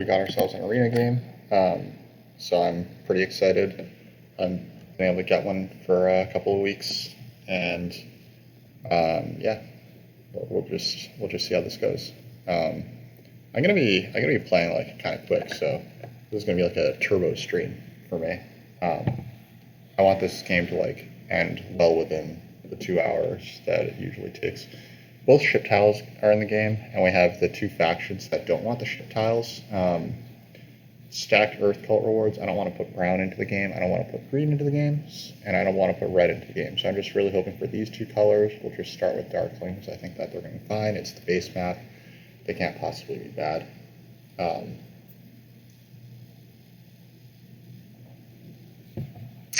we got ourselves an arena game, so I'm pretty excited. I'm been able to get one for a couple of weeks, and yeah, we'll just see how this goes. I'm gonna be playing like kind of quick, so this is gonna be like a turbo stream for me. I want this game to like end well within the 2 hours that it usually takes. Both ship tiles are in the game, and we have the two factions that don't want the ship tiles. Stacked Earth cult rewards. I don't want to put brown into the game. I don't want to put green into the games, and I don't want to put red into the game. So I'm just really hoping for these two colors. We'll just start with Darklings. I think that they're going to be fine. It's the base map. They can't possibly be bad.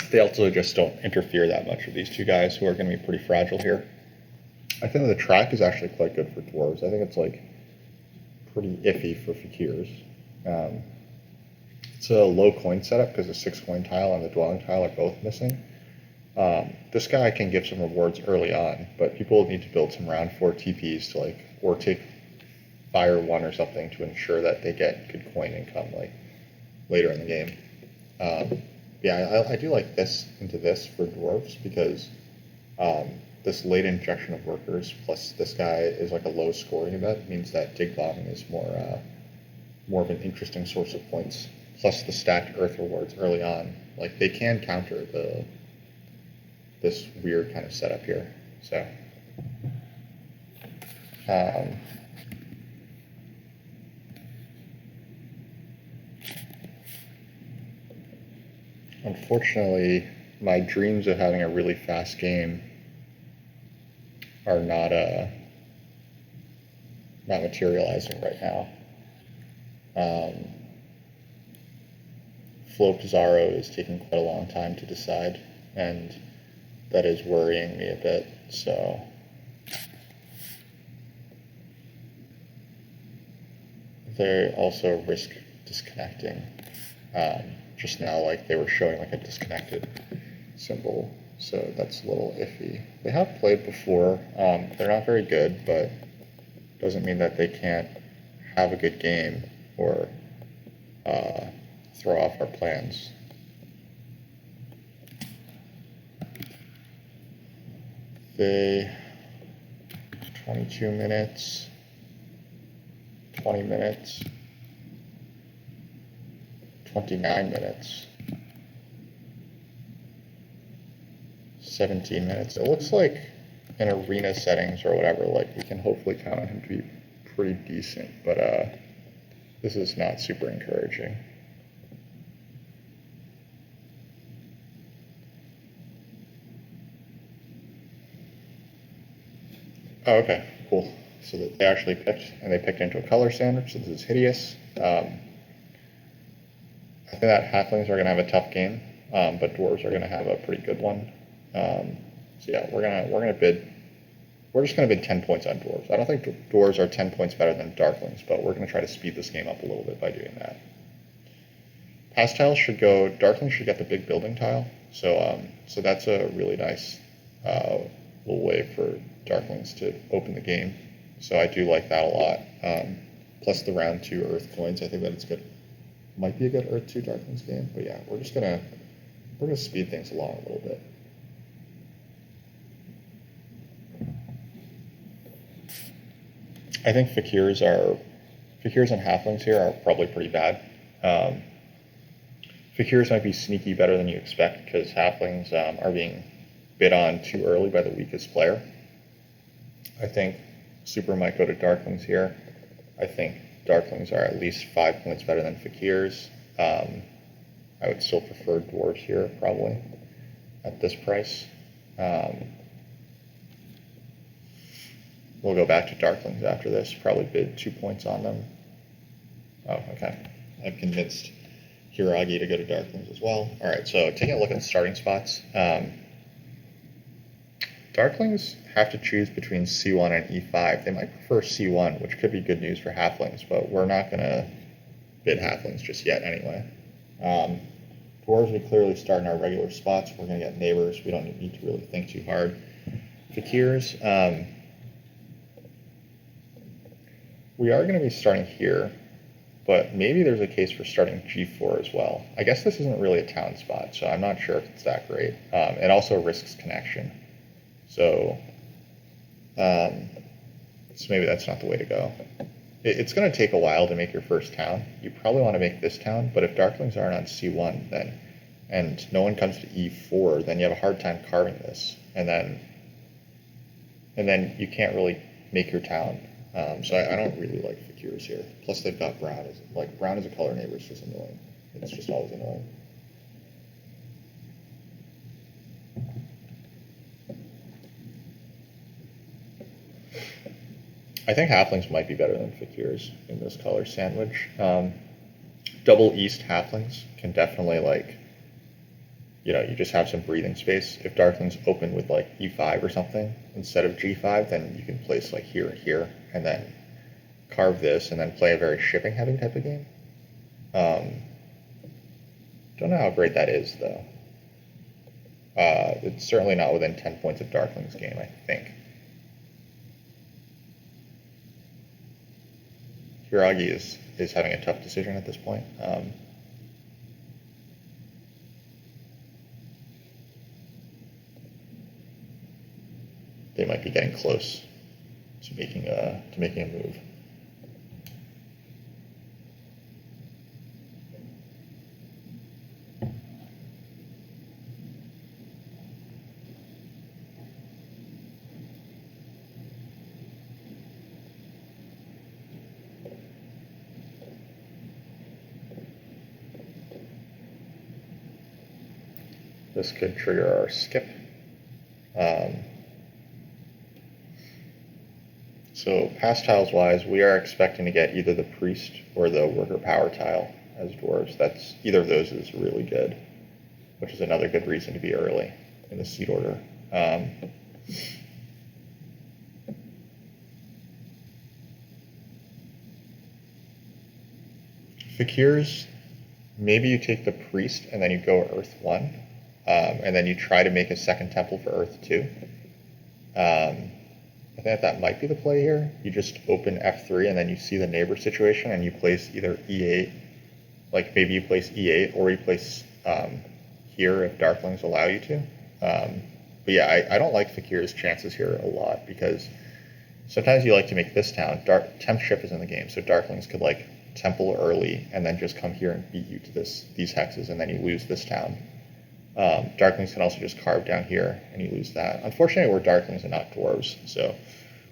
They also just don't interfere that much with these two guys who are going to be pretty fragile here. I think the track is actually quite good for dwarves. I think it's like pretty iffy for fakirs. It's a low coin setup because the 6 coin tile and the dwelling tile are both missing. This guy can give some rewards early on, but people need to build some round 4 TPs to like, or take fire 1 or something to ensure that they get good coin income like later in the game. Yeah, I do like this into this for dwarves because this late injection of workers plus this guy is like a low scoring event means that dig bombing is more of an interesting source of points. Plus the stacked earth rewards early on, like they can counter this weird kind of setup here. So unfortunately, my dreams of having a really fast game are not materializing right now. Flo Pizarro is taking quite a long time to decide, and that is worrying me a bit. So they also risk disconnecting. Just now, like they were showing like a disconnected symbol, so that's a little iffy. They have played before. They're not very good, but doesn't mean that they can't have a good game or throw off our plans. They 22 minutes, 20 minutes, 29 minutes, 17 minutes. It looks like in arena settings or whatever, like we can hopefully count on him to be pretty decent, but this is not super encouraging. Oh, okay, cool. So that they actually picked, and they picked into a color standard, so this is hideous. I think that halflings are going to have a tough game, but dwarves are going to have a pretty good one. So yeah, we're gonna bid. We're just going to bid 10 points on dwarves. I don't think dwarves are 10 points better than darklings, but we're going to try to speed this game up a little bit by doing that. Past tiles should go. Darklings should get the big building tile, so that's a really nice little way for darklings to open the game. So I do like that a lot. Plus the round 2 earth coins, I think that it's good. Might be a good earth 2 darklings game, but yeah, we're gonna speed things along a little bit. I think fakirs and halflings here are probably pretty bad. Fakirs might be sneaky better than you expect because halflings are being bid on too early by the weakest player. I think super might go to darklings here. I think darklings are at least 5 points better than fakirs. I would still prefer dwarves here probably at this price. We'll go back to darklings after this, probably bid 2 points on them. Oh, okay. I've convinced Hiragi to go to darklings as well. All right, so taking a look at the starting spots. Darklings have to choose between C1 and E5. They might prefer C1, which could be good news for halflings, but we're not going to bid halflings just yet anyway. Dwarves, we clearly start in our regular spots. We're going to get neighbors. We don't need to really think too hard. Fakirs, we are going to be starting here. but maybe there's a case for starting g4 as well. I guess this isn't really a town spot, so I'm not sure if it's that great. It also risks connection. So, so maybe that's not the way to go. It's going to take a while to make your first town. You probably want to make this town, but if Darklings aren't on c1, then, and no one comes to e4, then you have a hard time carving this, and then you can't really make your town. So I don't really like Fakirs here. Plus they've got brown. Brown as a color neighbor is just annoying. It's just always annoying. I think halflings might be better than Fakirs in this color sandwich. Double east halflings can definitely, like, you know, you just have some breathing space. If Darklings open with like e5 or something instead of g5, then you can place like here and here, and then carve this, and then play a very shipping heavy type of game. Don't know how great that is though. It's certainly not within 10 points of Darkling's game, I think. Hiragi is having a tough decision at this point. They might be getting close to making a move. This could trigger our skip. So past tiles wise, we are expecting to get either the priest or the worker power tile as dwarves. That's either of those is really good, which is another good reason to be early in the seed order. Fakirs, maybe you take the priest and then you go Earth 1, and then you try to make a second temple for Earth 2. I think that might be the play here. You just open F3 and then you see the neighbor situation and you place either E8, like maybe you place E8 or you place here if Darklings allow you to. But yeah, I don't like Fakir's chances here a lot because sometimes you like to make this town. Temp Ship is in the game, so Darklings could like temple early and then just come here and beat you to these hexes, and then you lose this town. Darklings can also just carve down here and you lose that. Unfortunately, we're Darklings and not dwarves, so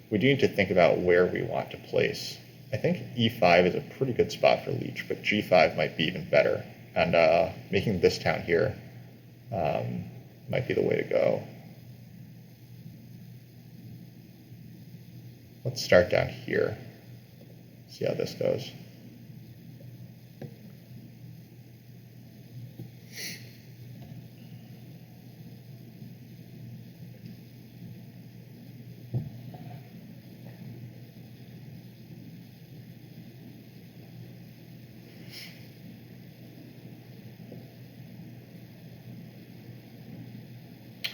we do need to think about where we want to place. I think E5 is a pretty good spot for Leech, but G5 might be even better. And making this town here might be the way to go. Let's start down here. See how this goes.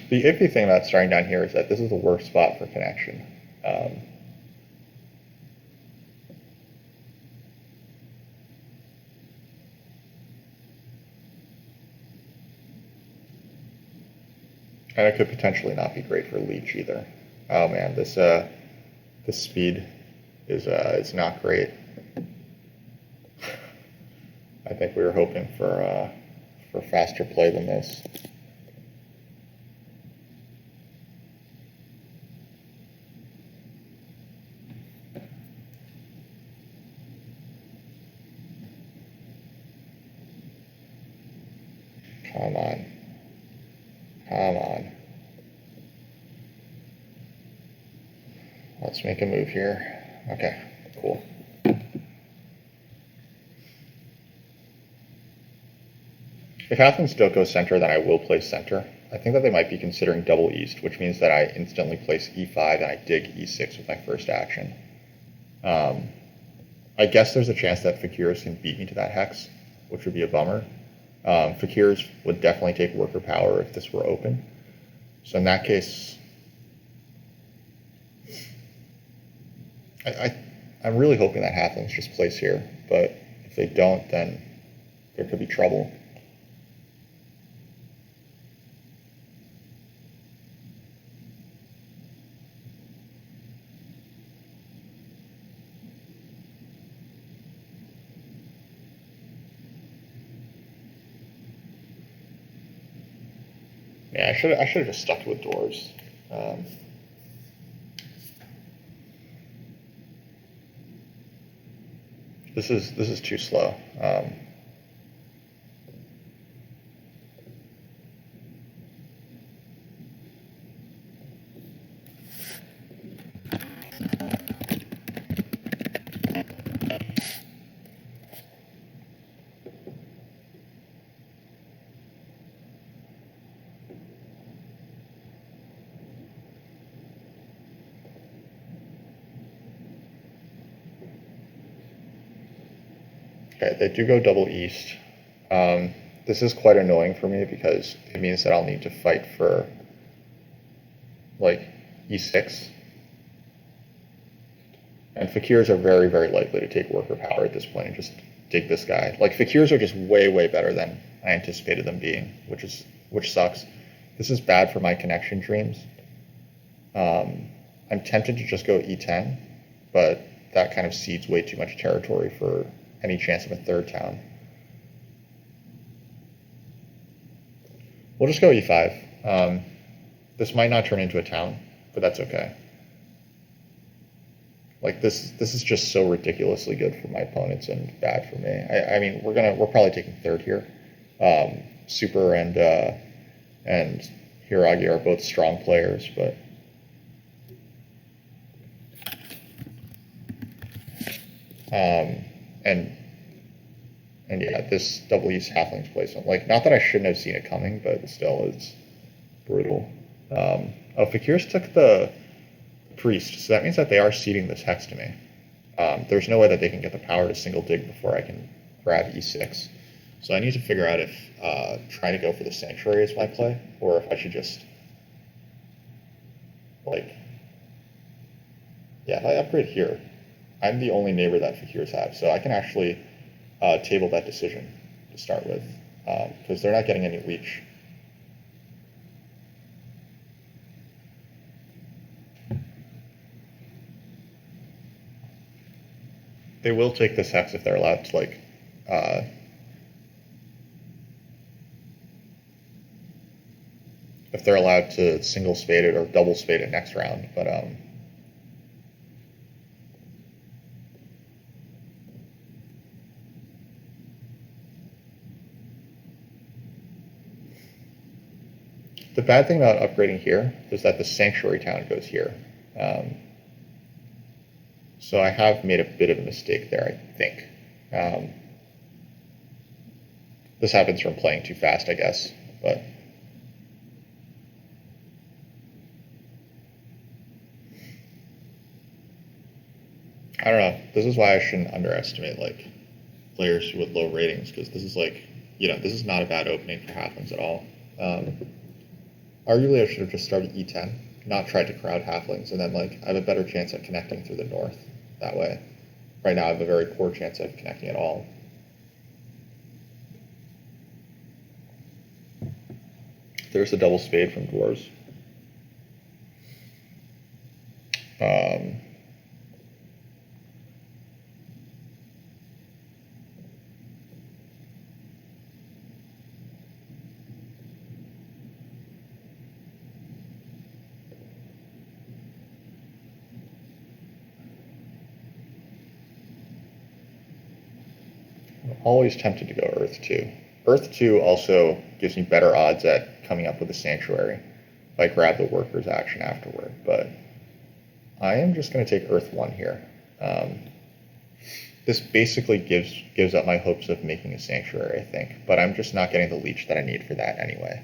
The iffy thing about starting down here is that this is the worst spot for connection. And it could potentially not be great for Leech either. Oh man, this speed is not great. I think we were hoping for faster play than this. Come on. Come on. Let's make a move here. Okay, cool. If Halflings don't go center, then I will place center. I think that they might be considering double east, which means that I instantly place e5 and I dig e6 with my first action. I guess there's a chance that Fakirs can beat me to that hex, which would be a bummer. Fakirs would definitely take worker power if this were open. So in that case, I'm really hoping that Halflings just place here, but if If they don't, then there could be trouble. Yeah, I should have just stuck with doors. This is too slow. Okay, they do go double east. This is quite annoying for me because it means that I'll need to fight for like e6. And fakirs are very, very likely to take worker power at this point and just dig this guy. Like fakirs are just way, way better than I anticipated them being, which sucks. This is bad for my connection dreams. I'm tempted to just go e10, but that kind of cedes way too much territory for any chance of a third town. We'll just go e5. This might not turn into a town, but that's okay. Like this is just so ridiculously good for my opponents and bad for me. I mean, we're probably taking third here. Super and Hiragi are both strong players, but and yeah, this double East halflings placement. Like, not that I shouldn't have seen it coming, but still, it's brutal. Oh, Fakirs took the priest, so that means that they are ceding this hex to me. There's no way that they can get the power to single dig before I can grab e6. So I need to figure out if trying to go for the sanctuary is my play, or if I should just, like, yeah, if I upgrade here, I'm the only neighbor that Fakirs have, so I can actually table that decision to start with, because they're not getting any reach. They will take this hex if they're allowed to, like, if they're allowed to single spade it or double spade it next round, but the bad thing about upgrading here is that the sanctuary town goes here. So I have made a bit of a mistake there, I think. This happens from playing too fast, I guess, but I don't know. This is why I shouldn't underestimate, like, players with low ratings, because this is, like, you know, this is not a bad opening for halflings at all. Arguably, I should have just started e10, not tried to crowd halflings, and then, like, I have a better chance at connecting through the north that way. Right now, I have a very poor chance of connecting at all. There's a double spade from dwarves. I'm always tempted to go Earth 2. Earth 2 also gives me better odds at coming up with a sanctuary if I grab the workers action afterward, but I am just going to take Earth 1 here. This basically gives up my hopes of making a sanctuary, I think, but I'm just not getting the leech that I need for that anyway.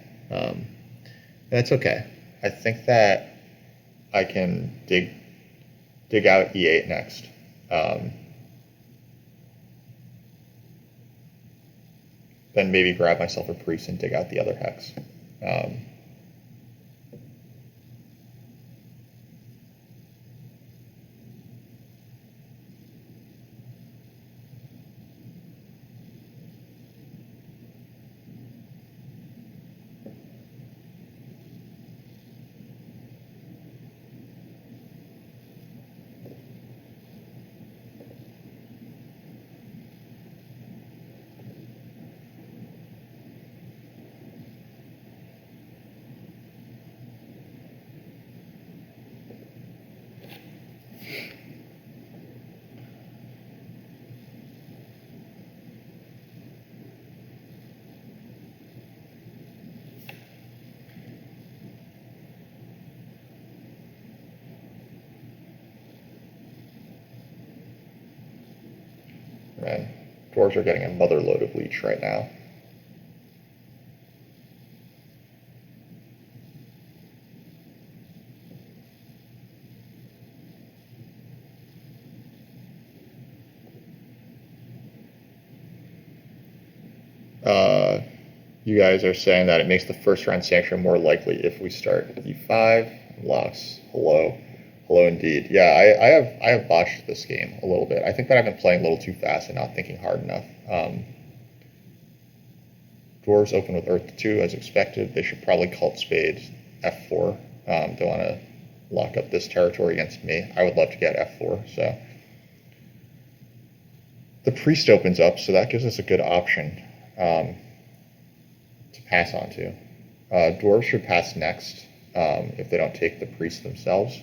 That's okay. I think that I can dig out E8 next. Then maybe grab myself a priest and dig out the other hex. Dwarves are getting a mother load of leech right now. You guys are saying that it makes the first round Sanctuary more likely if we start E5. Locks. Hello. Hello indeed. Yeah, I have botched this game a little bit. I think that I've been playing a little too fast and not thinking hard enough. Dwarves open with Earth 2 as expected. They should probably cult Spade F4. They want to lock up this territory against me. I would love to get F4, so. The Priest opens up, so that gives us a good option to pass on to. Dwarves should pass next if they don't take the Priest themselves.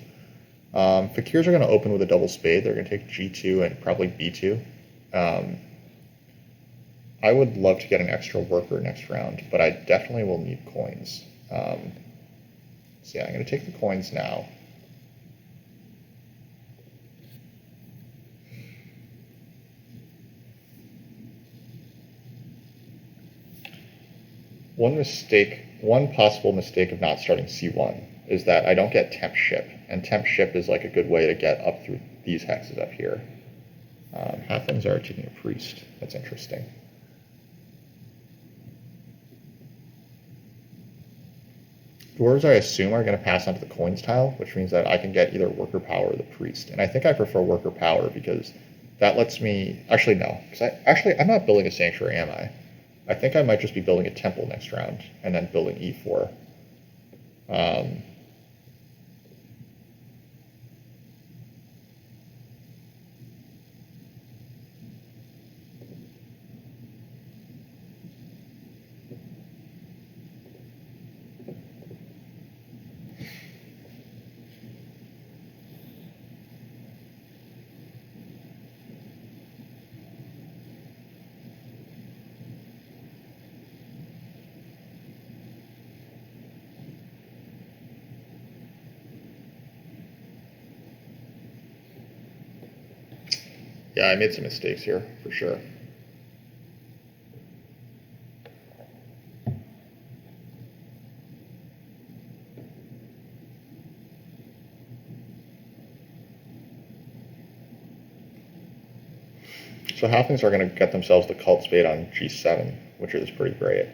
Fakirs are going to open with a double Spade. They're going to take G2 and probably B2. I would love to get an extra worker next round, but I definitely will need coins. So yeah, I'm going to take the coins now. One possible mistake of not starting C1 is that I don't get temp ship, and temp ship is like a good way to get up through these hexes up here. Halflings are taking a priest. That's interesting. Dwarves, I assume, are going to pass onto the coins tile, which means that I can get either worker power or the priest. And I think I prefer worker power because that lets me... Actually, no. Because I'm not building a sanctuary, am I? I think I might just be building a temple next round and then building E4. Yeah, I made some mistakes here, for sure. So halflings are going to get themselves the cult spade on G7, which is pretty great.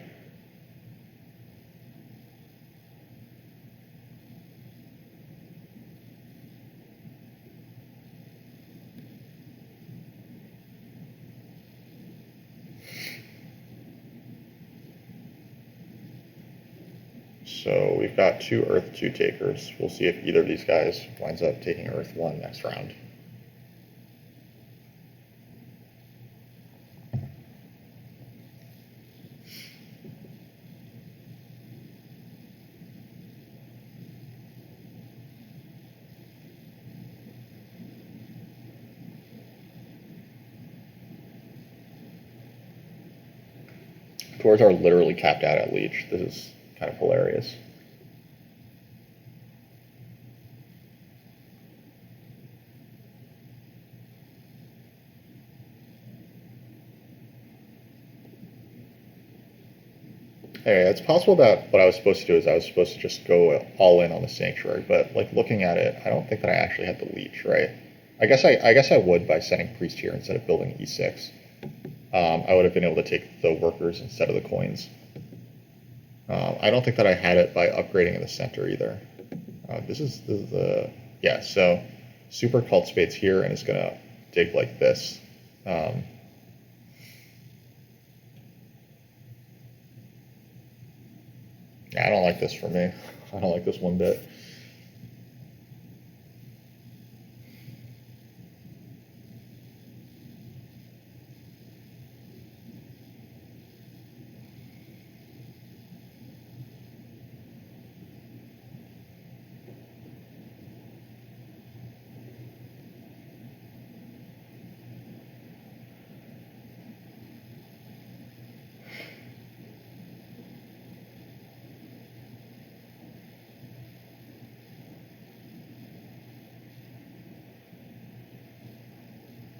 So we've got two Earth 2 takers. We'll see if either of these guys winds up taking Earth 1 next round. Dwarves are literally capped out at leech. This is kind of hilarious. Anyway, it's possible that what I was supposed to do is I was supposed to just go all in on the sanctuary, but like looking at it, I don't think that I actually had the leech, right? I guess I would by sending priest here instead of building E6. I would have been able to take the workers instead of the coins. I don't think that I had it by upgrading in the center either. This is the yeah. So super cult spades here, and it's gonna dig like this. I don't like this for me. I don't like this one bit.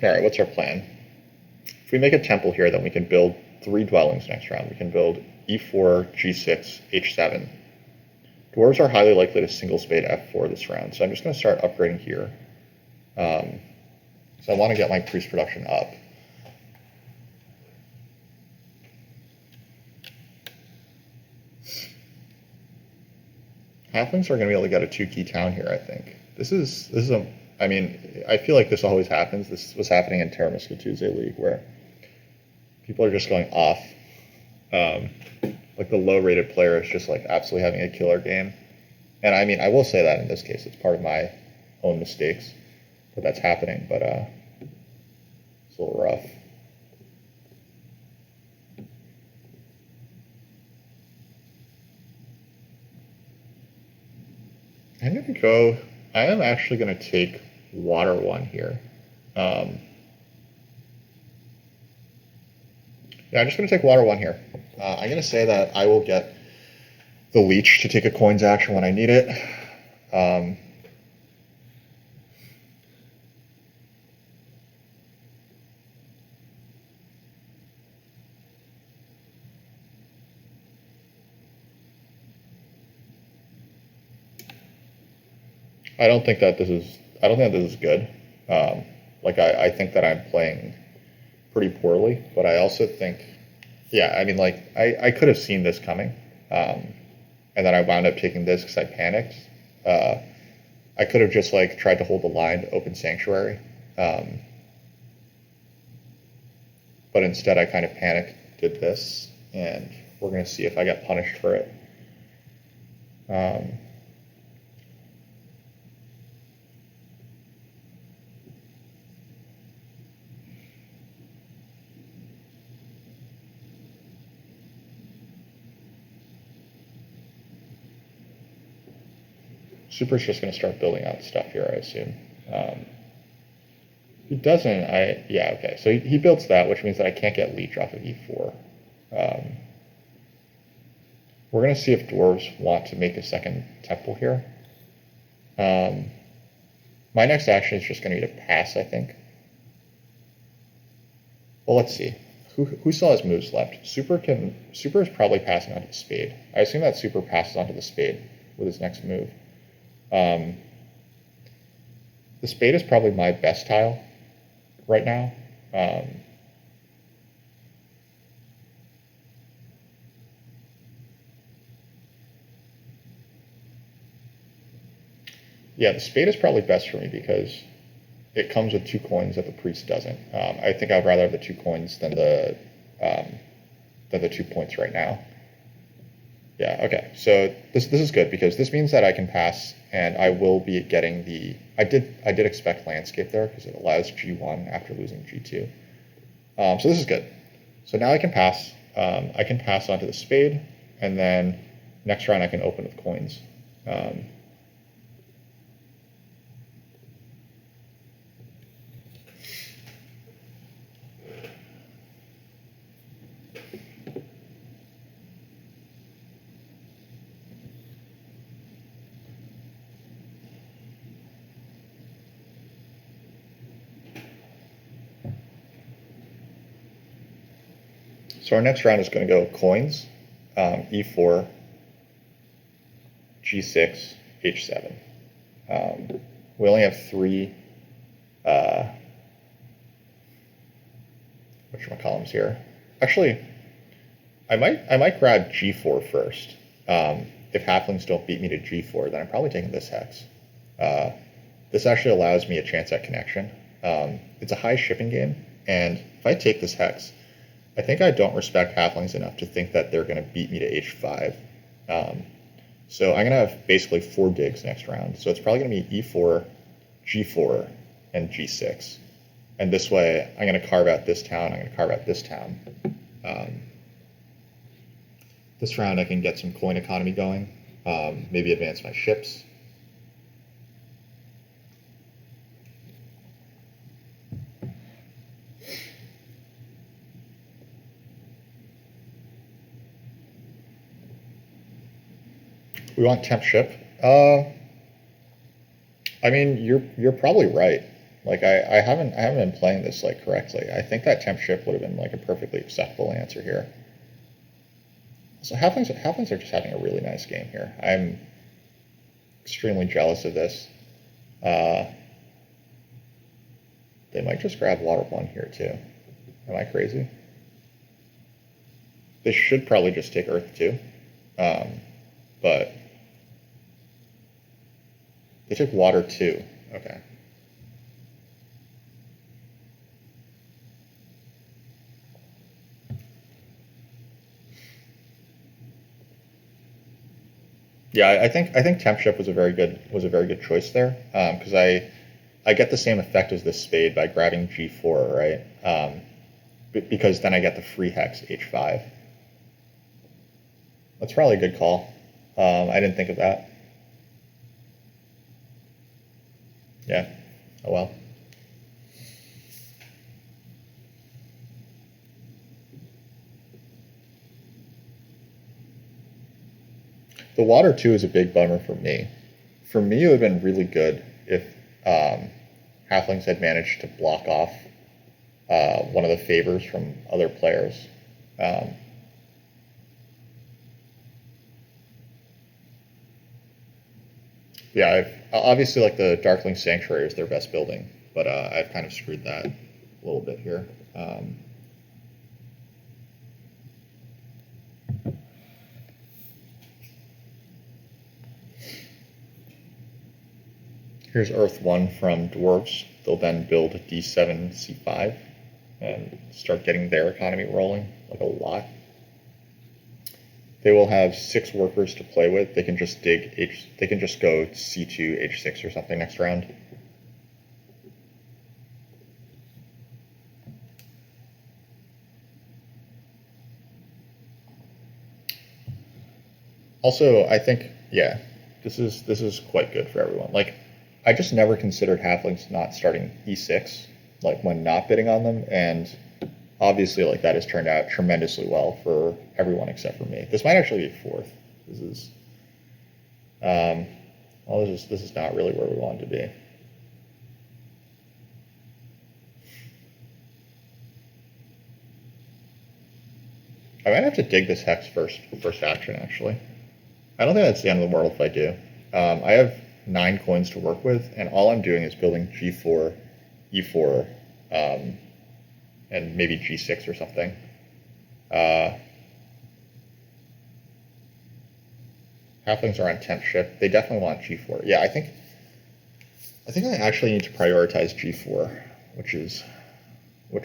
All right, what's our plan? If we make a temple here, then we can build 3 dwellings next round. We can build e4, g6, h7. Dwarves are highly likely to single spade f4 this round, so I'm just going to start upgrading here. So I want to get my priest production up. Halflings are going to be able to get a 2-key town here, I think. This is a, I mean, I feel like this always happens. This was happening in Terra Mystica Tuesday League, where people are just going off. Like the low-rated player is just like absolutely having a killer game. And I mean, I will say that in this case, it's part of my own mistakes that that's happening, but it's a little rough. I am actually going to take water 1 here. Yeah, I'm just going to take water 1 here. I'm going to say that I will get the leech to take a coins action when I need it. I don't think that this is good. Like I think that I'm playing pretty poorly, but I also think, yeah, I mean, like I could have seen this coming, and then I wound up taking this because I panicked. I could have just like tried to hold the line to open sanctuary, but instead I kind of panicked, did this, and we're gonna see if I get punished for it. Super's just going to start building out stuff here, I assume. He doesn't, yeah, okay. So he builds that, which means that I can't get leech off of e4. We're going to see if dwarves want to make a second temple here. My next action is just going to be to pass, I think. Well, let's see. Who still has moves left? Super is probably passing onto the spade. I assume that Super passes onto the spade with his next move. The spade is probably my best tile right now. Yeah, the spade is probably best for me because it comes with 2 coins that the priest doesn't. I think I'd rather have the 2 coins than the 2 points right now. Yeah, okay. So this is good because this means that I can pass and I will be getting the I did expect landscape there because it allows G1 after losing G2. So this is good. So now I can pass. I can pass onto the spade, and then next round I can open with coins. So our next round is going to go coins, e4, g6, h7. We only have 3 whatchamacallums here. Actually, I might grab g4 first. If halflings don't beat me to g4, then I'm probably taking this hex. This actually allows me a chance at connection. It's a high shipping game, and if I take this hex, I think I don't respect halflings enough to think that they're going to beat me to h5. So I'm going to have basically 4 digs next round. So it's probably going to be e4, g4, and g6. And this way, I'm going to carve out this town, I'm going to carve out this town. This round I can get some coin economy going, maybe advance my ships. We want temp ship. I mean, you're probably right. Like I haven't been playing this like correctly. I think that temp ship would have been like a perfectly acceptable answer here. So halflings are just having a really nice game here. I'm extremely jealous of this. Uh, they might just grab water 1 here too. Am I crazy? They should probably just take earth 2. But they took water 2. Okay. Yeah, I think temp ship was a very good choice there, because I get the same effect as this spade by grabbing G4, right? Because then I get the free hex H5. That's probably a good call. I didn't think of that. Yeah. Oh well. The water 2 is a big bummer for me. For me, it would have been really good if halflings had managed to block off one of the favors from other players. Um, yeah, obviously like the Darkling Sanctuary is their best building, but I've kind of screwed that a little bit here. Here's Earth 1 from Dwarves. They'll then build D7, C5, and start getting their economy rolling, like a lot. They will have 6 workers to play with. They can just they can just go C2, H6 or something next round. Also, I think, yeah, this is quite good for everyone. Like, I just never considered halflings not starting E6, like when not bidding on them, and obviously, like that has turned out tremendously well for everyone except for me. This might actually be 4th. This is, well, this is not really where we wanted to be. I might have to dig this hex first action, actually. I don't think that's the end of the world if I do. I have 9 coins to work with, and all I'm doing is building G4, E4, and maybe G6 or something. Halflings are on temp ship. They definitely want G4. Yeah, I think I actually need to prioritize G4, which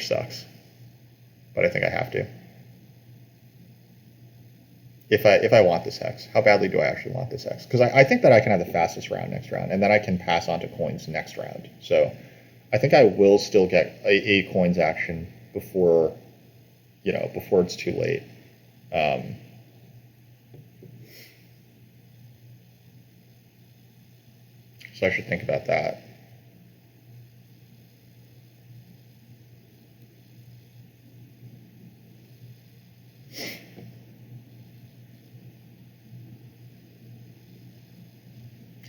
sucks, but I think I have to. If I want this hex, how badly do I actually want this hex? Because I think that I can have the fastest round next round, and then I can pass on to coins next round. So I think I will still get a coins action before it's too late. So I should think about that.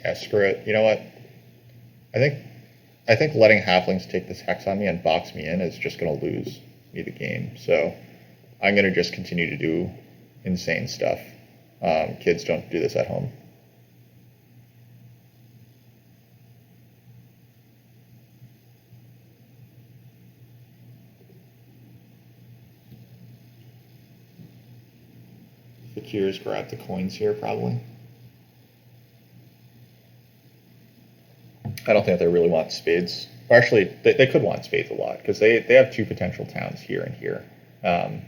Yeah, screw it. You know what? I think letting halflings take this hex on me and box me in is just going to lose me the game. So I'm going to just continue to do insane stuff. Kids, don't do this at home. The Cures grab the coins here, probably. I don't think they really want spades. Or actually, they could want spades a lot, because they have 2 potential towns here and here. Yeah,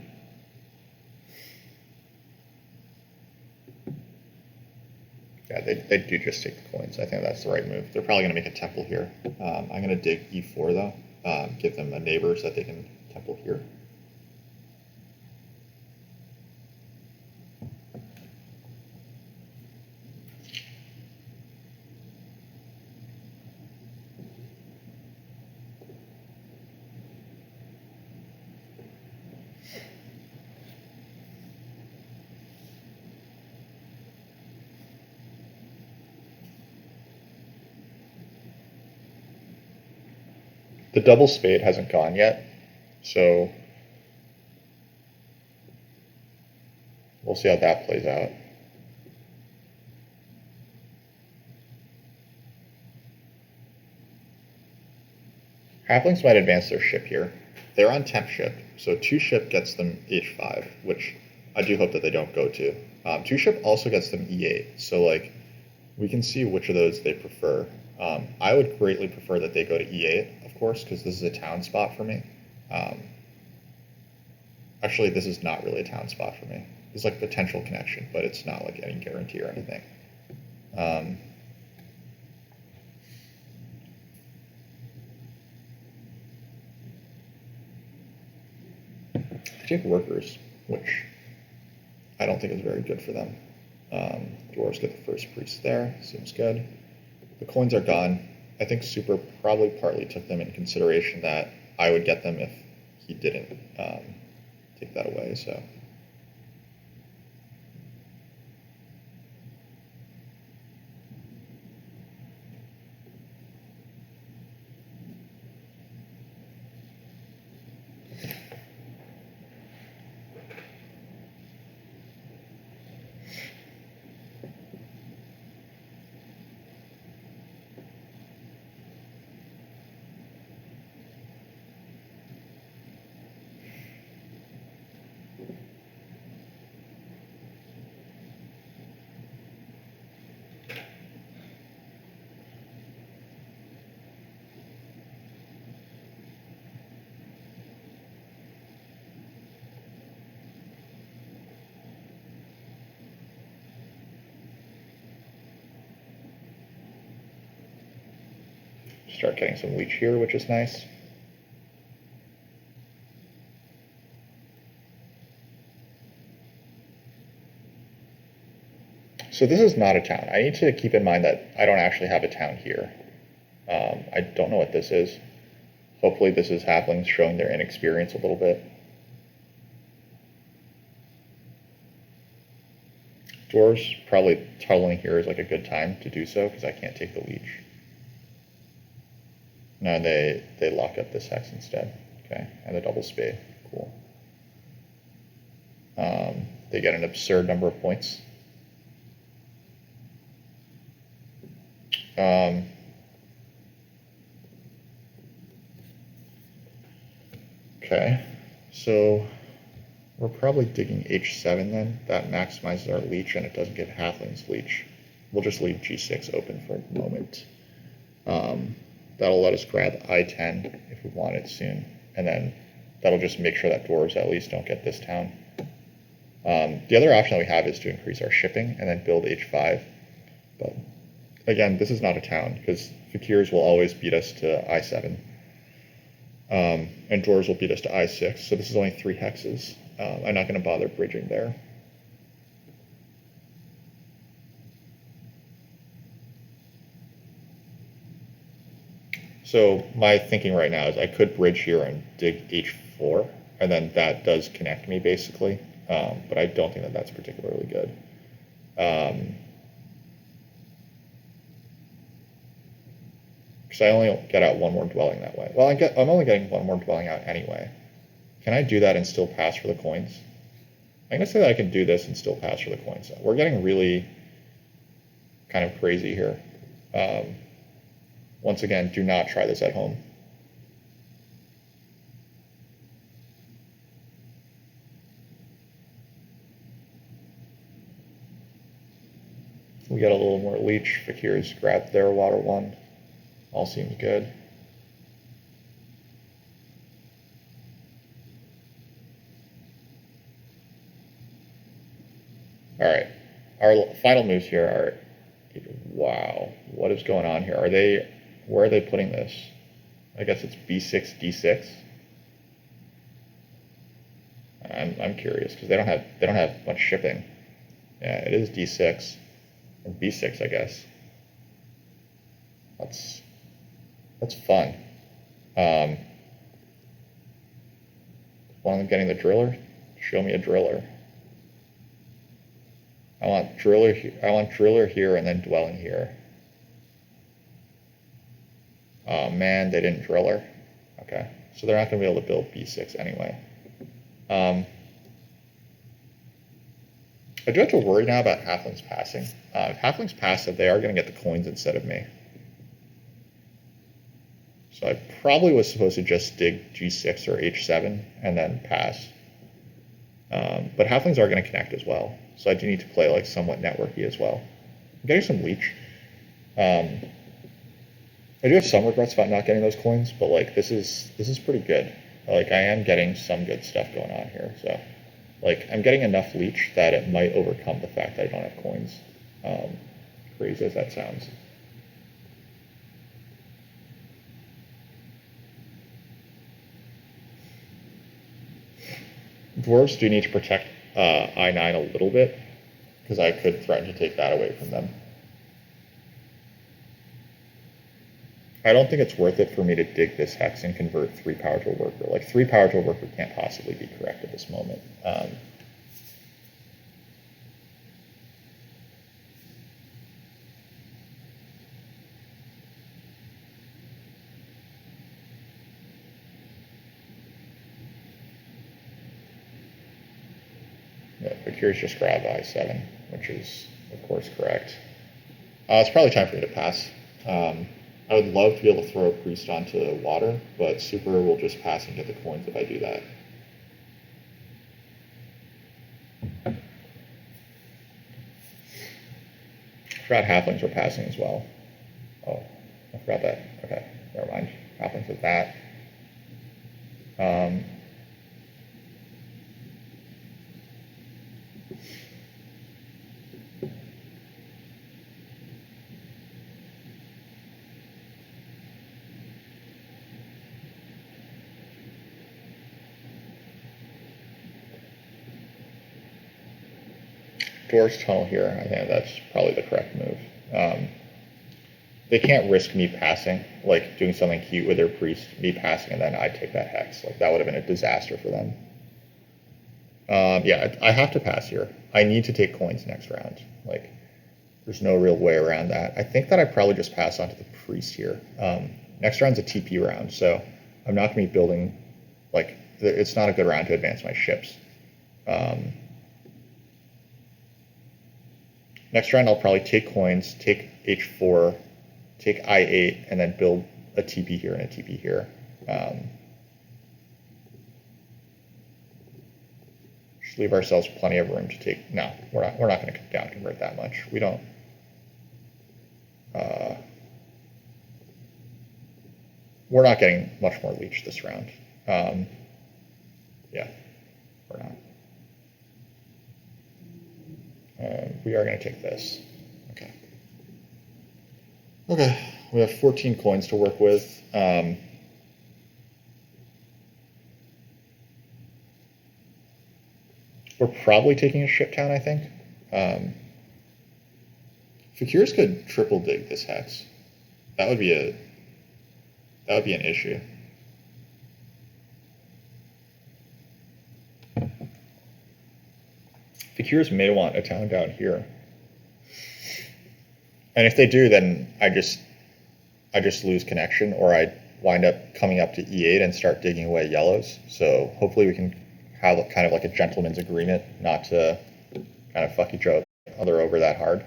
they do just take the coins. I think that's the right move. They're probably going to make a temple here. I'm going to dig E4, though. Give them a neighbor so that they can temple here. The double spade hasn't gone yet, so we'll see how that plays out. Halflings might advance their ship here. They're on temp ship, so 2 ship gets them h5, which I do hope that they don't go to. 2 ship also gets them e8, so like we can see which of those they prefer. I would greatly prefer that they go to e8, of course, because this is a town spot for me. Actually, this is not really a town spot for me. It's like potential connection, but it's not like any guarantee or anything. I take workers, which I don't think is very good for them. Dwarves get the first priest there, seems good. The coins are gone. I think Super probably partly took them in consideration that I would get them if he didn't take that away, so. Start getting some leech here, which is nice. So this is not a town. I need to keep in mind that I don't actually have a town here. I don't know what this is. Hopefully this is halflings showing their inexperience a little bit. Dwarves, probably tunneling here is like a good time to do so because I can't take the leech. No, they lock up this hex instead. Okay, and the double spade. Cool. They get an absurd number of points. Okay, so we're probably digging h7 then. That maximizes our leech and it doesn't give halflings leech. We'll just leave g6 open for a moment. That'll let us grab I10 if we want it soon. And then that'll just make sure that dwarves at least don't get this town. The other option that we have is to increase our shipping and then build h5. But again, this is not a town because fakirs will always beat us to I7. And dwarves will beat us to I6. So this is only 3 hexes. I'm not going to bother bridging there. So my thinking right now is I could bridge here and dig h4, and then that does connect me basically, but I don't think that that's particularly good. Because I only get out 1 more dwelling that way. Well, I'm only getting 1 more dwelling out anyway. Can I do that and still pass for the coins? I'm going to say that I can do this and still pass for the coins. We're getting really kind of crazy here. Once again, do not try this at home. We get a little more leech. Fakirs grab their water 1. All seems good. All right, our final moves here are, wow, what is going on here? Where are they putting this? I guess it's b6, d6. I'm curious because they don't have much shipping. Yeah, it is d6 and b6, I guess. That's fun. While I'm getting the driller, show me a driller. I want driller here and then dwelling here. Oh man, they didn't driller. Okay, so they're not going to be able to build b6 anyway. I do have to worry now about halflings passing. If halflings pass it, they are going to get the coins instead of me. So I probably was supposed to just dig g6 or h7 and then pass. But halflings are going to connect as well, so I do need to play like somewhat networky as well. I'm getting some leech. I do have some regrets about not getting those coins, but like this is pretty good. Like I am getting some good stuff going on here, so like I'm getting enough leech that it might overcome the fact that I don't have coins. Crazy as that sounds. Dwarves do need to protect I9 a little bit, because I could threaten to take that away from them. I don't think it's worth it for me to dig this hex and convert 3 power to a worker. Like 3 power to a worker can't possibly be correct at this moment. Yeah, but here's just grab I7, which is of course correct. It's probably time for me to pass. I would love to be able to throw a priest onto water, but super will just pass and get the coins if I do that. I forgot halflings were passing as well. Oh, I forgot that. Okay, never mind. Halflings with that. Dwarves tunnel here. I think that's probably the correct move. They can't risk me passing, like doing something cute with their priest, me passing, and then I take that hex. Like that would have been a disaster for them. Yeah, I have to pass here. I need to take coins next round. Like, there's no real way around that. I think that I probably just pass on to the priest here. Next round's a TP round, so I'm not going to be building, like, it's not a good round to advance my ships. Next round, I'll probably take coins, take h4, take I8, and then build a TP here and a TP here. Just leave ourselves plenty of room to take. No, we're not going to down convert that much. We don't. We're not getting much more leech this round. Yeah, we're not. We are going to take this. Okay. Okay, we have 14 coins to work with. We're probably taking a ship town, I think. Fakirs could triple dig this hex. That would be an issue. Fakirs may want a town down here. And if they do, then I just lose connection, or I wind up coming up to E8 and start digging away yellows. So hopefully we can have kind of like a gentleman's agreement not to kind of fuck each other over that hard.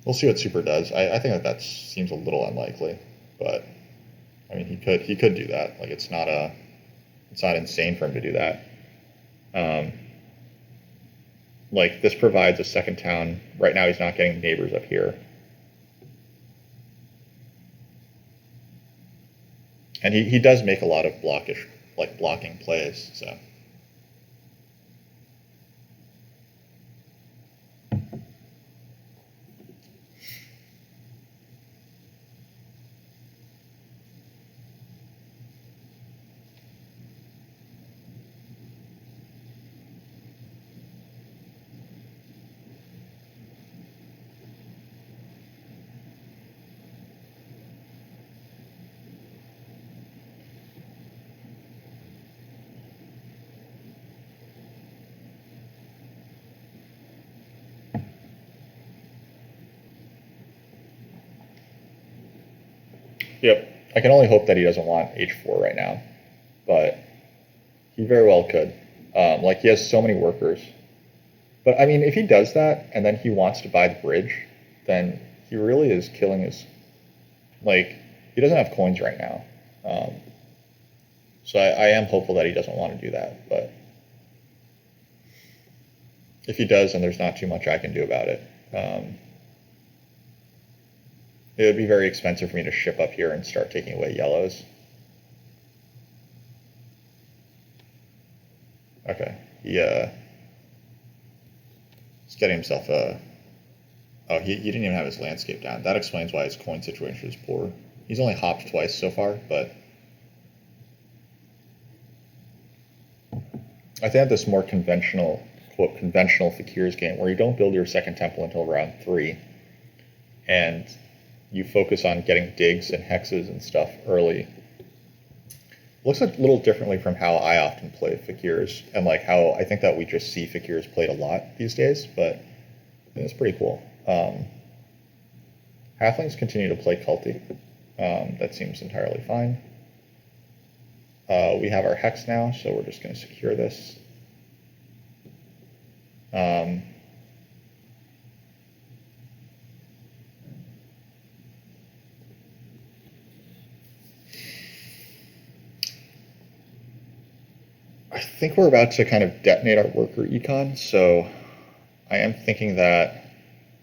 We'll see what Super does. I think that seems a little unlikely, but I mean he could do that. Like it's not insane for him to do that. Like this provides a second town. Right now he's not getting neighbors up here. And he does make a lot of blocking plays, so. Yep. I can only hope that he doesn't want h4 right now, but he very well could. Like, he has so many workers. But, I mean, if he does that and then he wants to buy the bridge, then he really is killing his... Like, he doesn't have coins right now. So I am hopeful that he doesn't want to do that, but if he does, then there's not too much I can do about it. It would be very expensive for me to ship up here and start taking away yellows. Okay, he's getting himself a... Oh, he didn't even have his landscape down. That explains why his coin situation is poor. He's only hopped twice so far, but I think this more conventional, quote, conventional Fakir's game, where you don't build your second temple until round 3, and you focus on getting digs and hexes and stuff early, looks a little differently from how I often play Fakirs, and like how I think that we just see Fakirs played a lot these days, but I think it's pretty cool. Halflings continue to play Culty. That seems entirely fine. We have our Hex now, so we're just going to secure this. I think we're about to kind of detonate our worker econ, so I am thinking that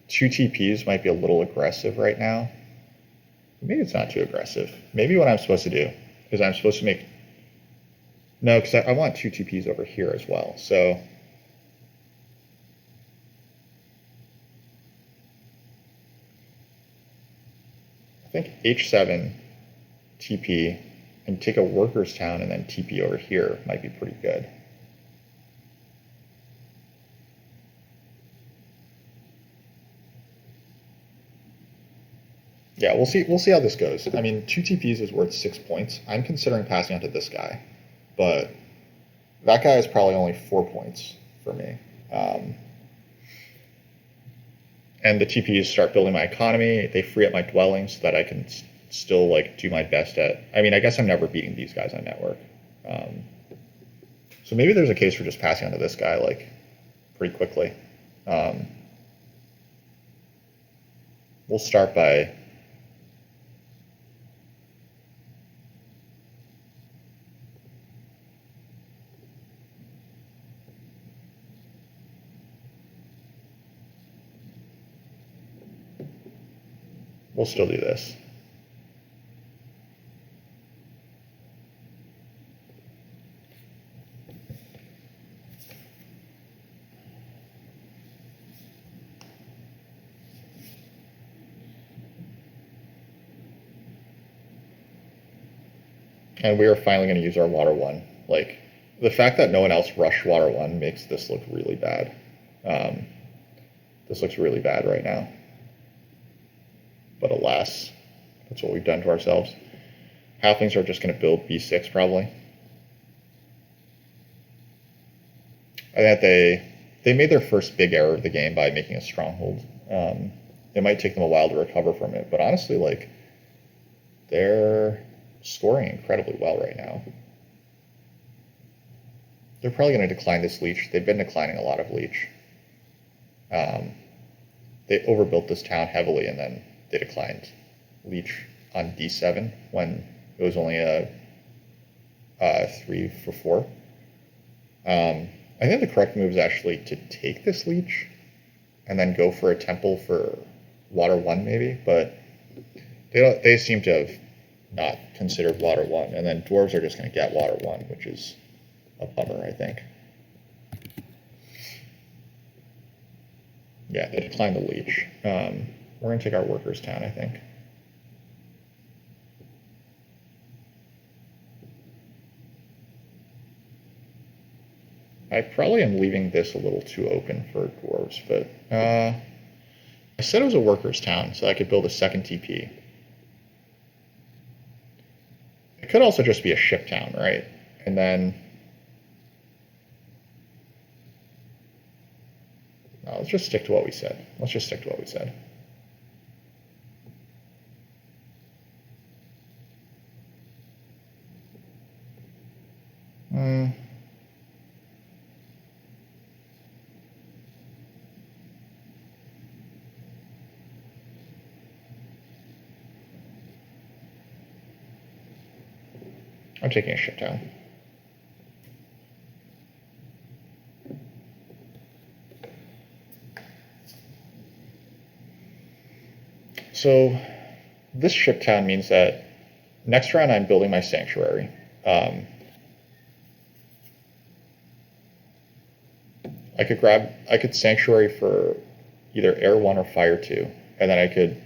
2 TPs might be a little aggressive right now. Maybe it's not too aggressive. Maybe what I'm supposed to do is I'm supposed to make... No, because I want 2 TPs over here as well, so... I think H7, TP, and take a workers town and then TP over here might be pretty good. Yeah, we'll see how this goes. I mean, 2 TPs is worth 6 points. I'm considering passing on to this guy, but that guy is probably only 4 points for me. And the TPs start building my economy. They free up my dwellings so that I can still like do my best at... I mean, I guess I'm never beating these guys on network. So maybe there's a case for just passing on to this guy like pretty quickly. We'll start by... We'll still do this. And we are finally going to use our water 1. Like, the fact that no one else rushed water 1 makes this look really bad. This looks really bad right now. But alas, that's what we've done to ourselves. Halflings are just going to build B6 probably. I think they made their first big error of the game by making a stronghold. It might take them a while to recover from it, but honestly, like, they're scoring incredibly well right now. They're probably going to decline this leech. They've been declining a lot of leech. They overbuilt this town heavily, and then they declined leech on D7 when it was only a 3 for 4. I think the correct move is actually to take this leech and then go for a temple for water 1 maybe, but they seem to have not considered water 1, and then dwarves are just going to get water 1, which is a bummer, I think. Yeah, they declined the leech. We're going to take our workers town, I think. I probably am leaving this a little too open for dwarves, but I said it was a workers town, so I could build a second TP. It could also just be a ship town, right? And then... No, let's just stick to what we said. Let's just stick to what we said. Hmm. I'm taking a ship down. So this ship town means that next round I'm building my sanctuary. I could sanctuary for either air 1 or fire 2, and then I could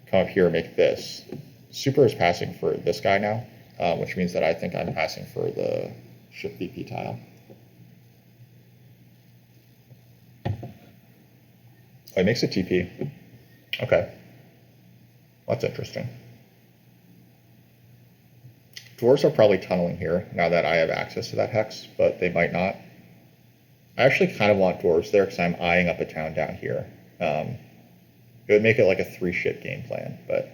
come up here and make this. Super is passing for this guy now, which means that I think I'm passing for the ship VP tile. Oh, it makes a TP. Okay. That's interesting. Dwarves are probably tunneling here now that I have access to that hex, but they might not. I actually kind of want dwarves there because I'm eyeing up a town down here. It would make it like a 3-ship game plan, but...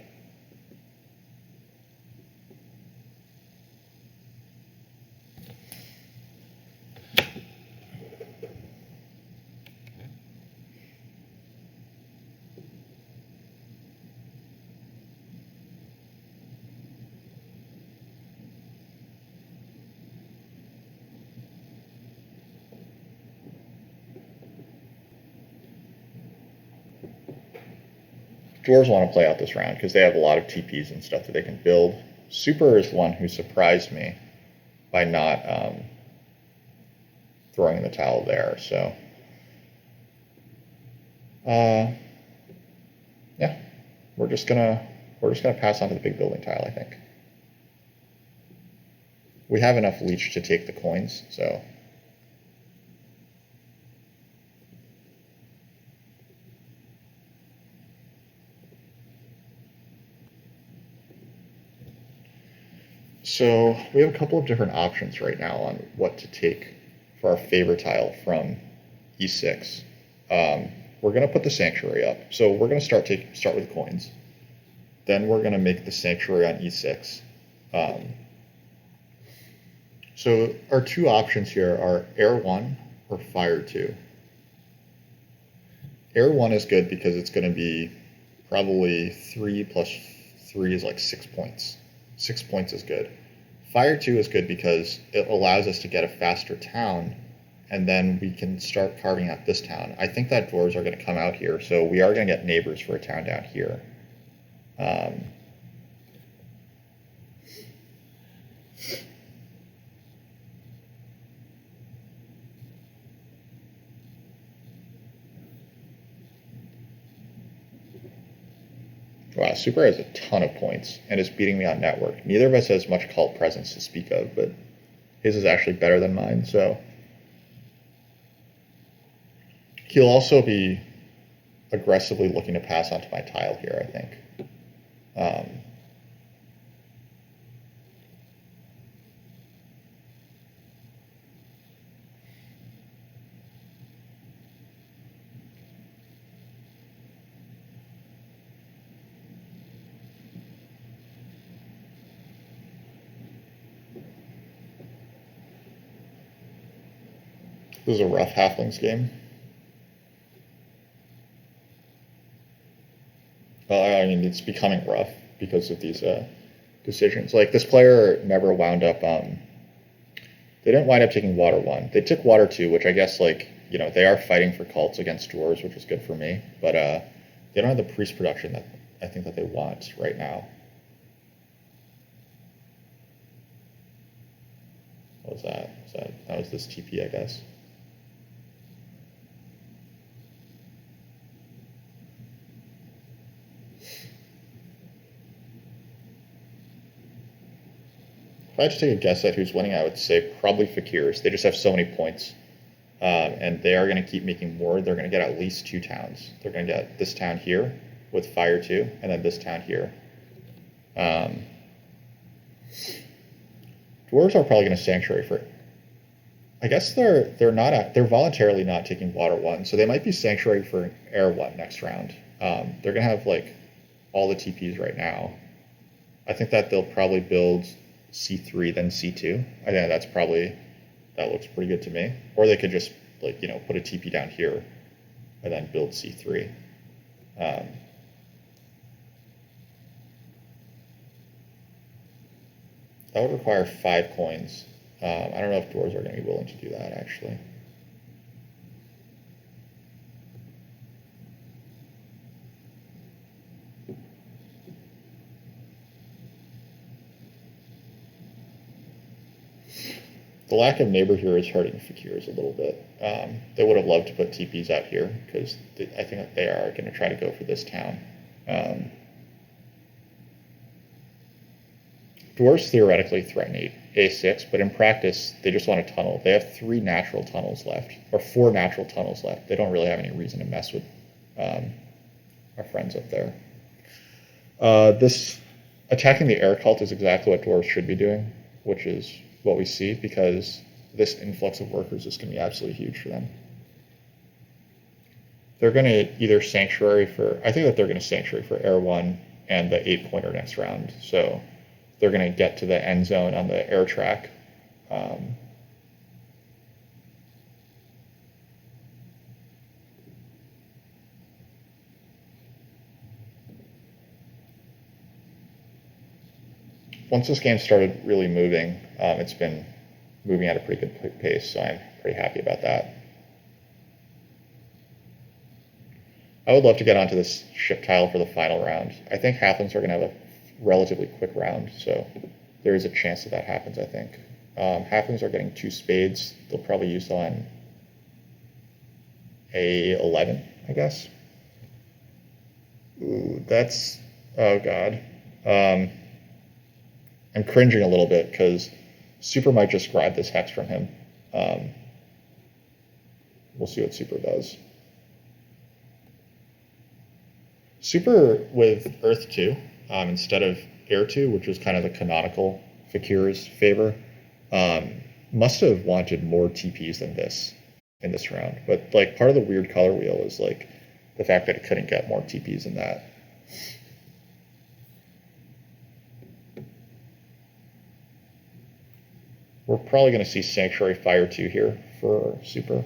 Dwarves want to play out this round because they have a lot of TPs and stuff that they can build. Super is the one who surprised me by not throwing the towel there. So, yeah, we're just gonna pass on to the big building tile. I think we have enough leech to take the coins. So. So we have a couple of different options right now on what to take for our favor tile from E6. We're going to put the sanctuary up. So we're going to start with coins. Then we're going to make the sanctuary on E6. So our two options here are air 1 or fire 2. Air 1 is good because it's going to be probably 3 plus 3 is like 6 points. 6 points is good. Fire 2 is good because it allows us to get a faster town, and then we can start carving out this town. I think that dwarves are going to come out here, so we are going to get neighbors for a town down here. Wow, Super has a ton of points and is beating me on network. Neither of us has much cult presence to speak of, but his is actually better than mine, so. He'll also be aggressively looking to pass onto my tile here, I think. This is a rough halflings game. Well, I mean, it's becoming rough because of these decisions. Like, this player never wound up, they didn't wind up taking water 1. They took water 2, which I guess, like, you know, they are fighting for cults against dwarves, which is good for me. But they don't have the priest production that I think that they want right now. What was that? That was this TP, I guess. If I had to take a guess at who's winning, I would say probably Fakirs. They just have so many points. And they are going to keep making more. They're going to get at least 2 towns. They're going to get this town here with fire 2, and then this town here. Dwarves are probably going to sanctuary for. I guess they're voluntarily not taking water 1, so they might be sanctuary for air 1 next round. They're going to have like all the TPs right now. I think that they'll probably build c3, then c2. I think that looks pretty good to me. Or they could just like, put a TP down here and then build c3. That would require 5 coins. I don't know if dwarves are going to be willing to do that, actually. The lack of neighbor here is hurting Fakirs a little bit. They would have loved to put TPs out here, because I think that they are going to try to go for this town. Dwarves theoretically threaten A6, but in practice, they just want to tunnel. They have 3 natural tunnels left, or 4 natural tunnels left. They don't really have any reason to mess with our friends up there. This attacking the air cult is exactly what dwarves should be doing, which is what we see, because this influx of workers is going to be absolutely huge for them. They're going to either sanctuary for, I think that they're going to sanctuary for air 1 and the 8-pointer next round. So they're going to get to the end zone on the air track. Once this game started really moving, it's been moving at a pretty good pace, so I'm pretty happy about that. I would love to get onto this ship tile for the final round. I think halflings are going to have a relatively quick round, so there is a chance that happens, I think. Halflings are getting 2 spades. They'll probably use on A11, I guess. Ooh, that's, oh god. I'm cringing a little bit because Super might just grab this hex from him. We'll see what Super does. Super with Earth 2 instead of Air 2, which was kind of the canonical Fakir's favor, must have wanted more TPs than this in this round. But like part of the weird color wheel is like the fact that it couldn't get more TPs than that. We're probably going to see Sanctuary Fire 2 here for Super.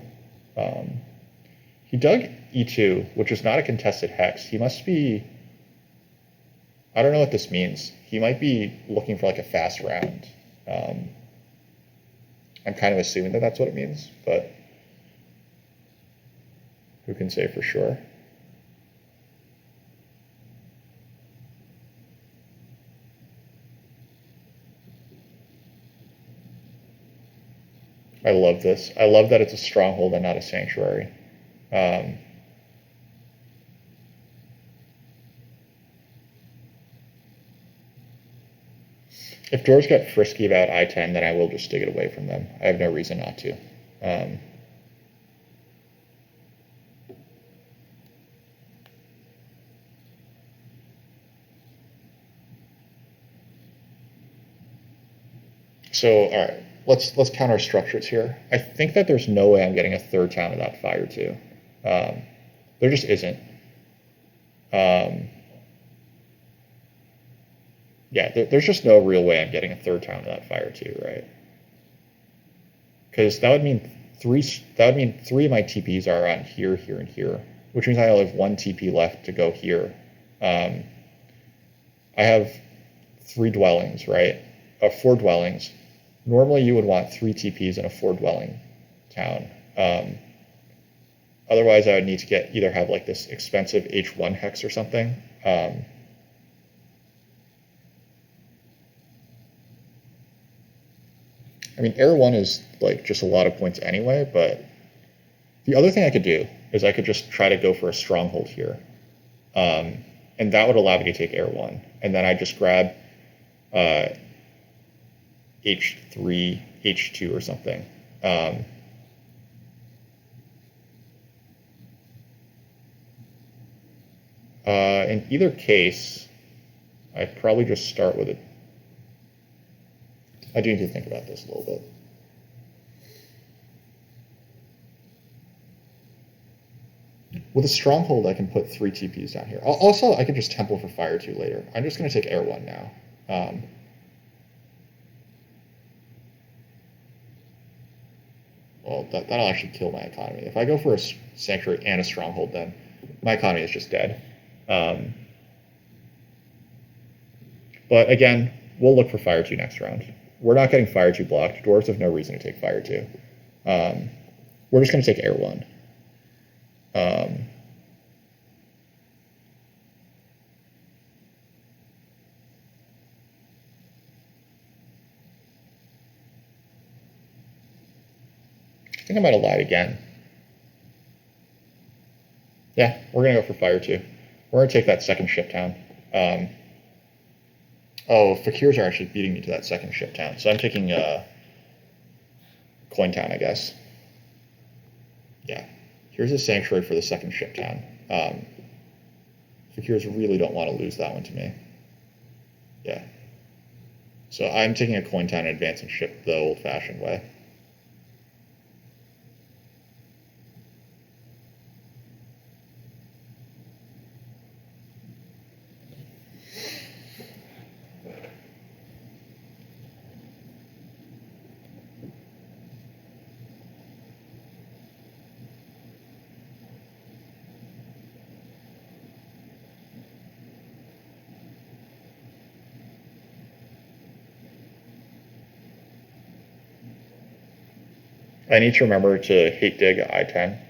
He dug E2, which is not a contested hex. He must be... I don't know what this means. He might be looking for like a fast round. I'm kind of assuming that that's what it means, but who can say for sure? I love this. I love that it's a stronghold and not a sanctuary. If dwarves get frisky about I-10, then I will just dig it away from them. I have no reason not to. So, all right, let's count our structures here. I think that there's no way I'm getting a 3rd town without Fire 2. There just isn't. Yeah, there's just no real way I'm getting a 3rd town without Fire 2, right? Because that would mean 3 of my TPs are on here, here, and here, which means I only have 1 TP left to go here. I have 3 dwellings, right? 4 dwellings. Normally you would want 3 TPs in a 4 dwelling town. Otherwise I would need to either have like this expensive H1 hex or something. I mean, Air 1 is like just a lot of points anyway, but the other thing I could do is I could just try to go for a stronghold here. And that would allow me to take Air 1. And then I just grab H3, H2 or something. In either case, I'd probably just start with it. I do need to think about this a little bit. With a stronghold, I can put 3 TPs down here. Also, I can just temple for Fire 2 later. I'm just going to take Air 1 now. Well, that'll actually kill my economy. If I go for a sanctuary and a stronghold, then my economy is just dead. But again, we'll look for Fire 2 next round. We're not getting Fire 2 blocked. Dwarves have no reason to take Fire 2. We're just going to take Air 1. I think I might have lied again. Yeah, we're going to go for Fire 2. We're going to take that second ship town. Oh, Fakirs are actually beating me to that second ship town. So I'm taking Coin Town, I guess. Yeah. Here's a sanctuary for the second ship town. Fakirs really don't want to lose that one to me. Yeah. So I'm taking a Coin Town and advancing ship the old-fashioned way. I need to remember to hate dig I-10.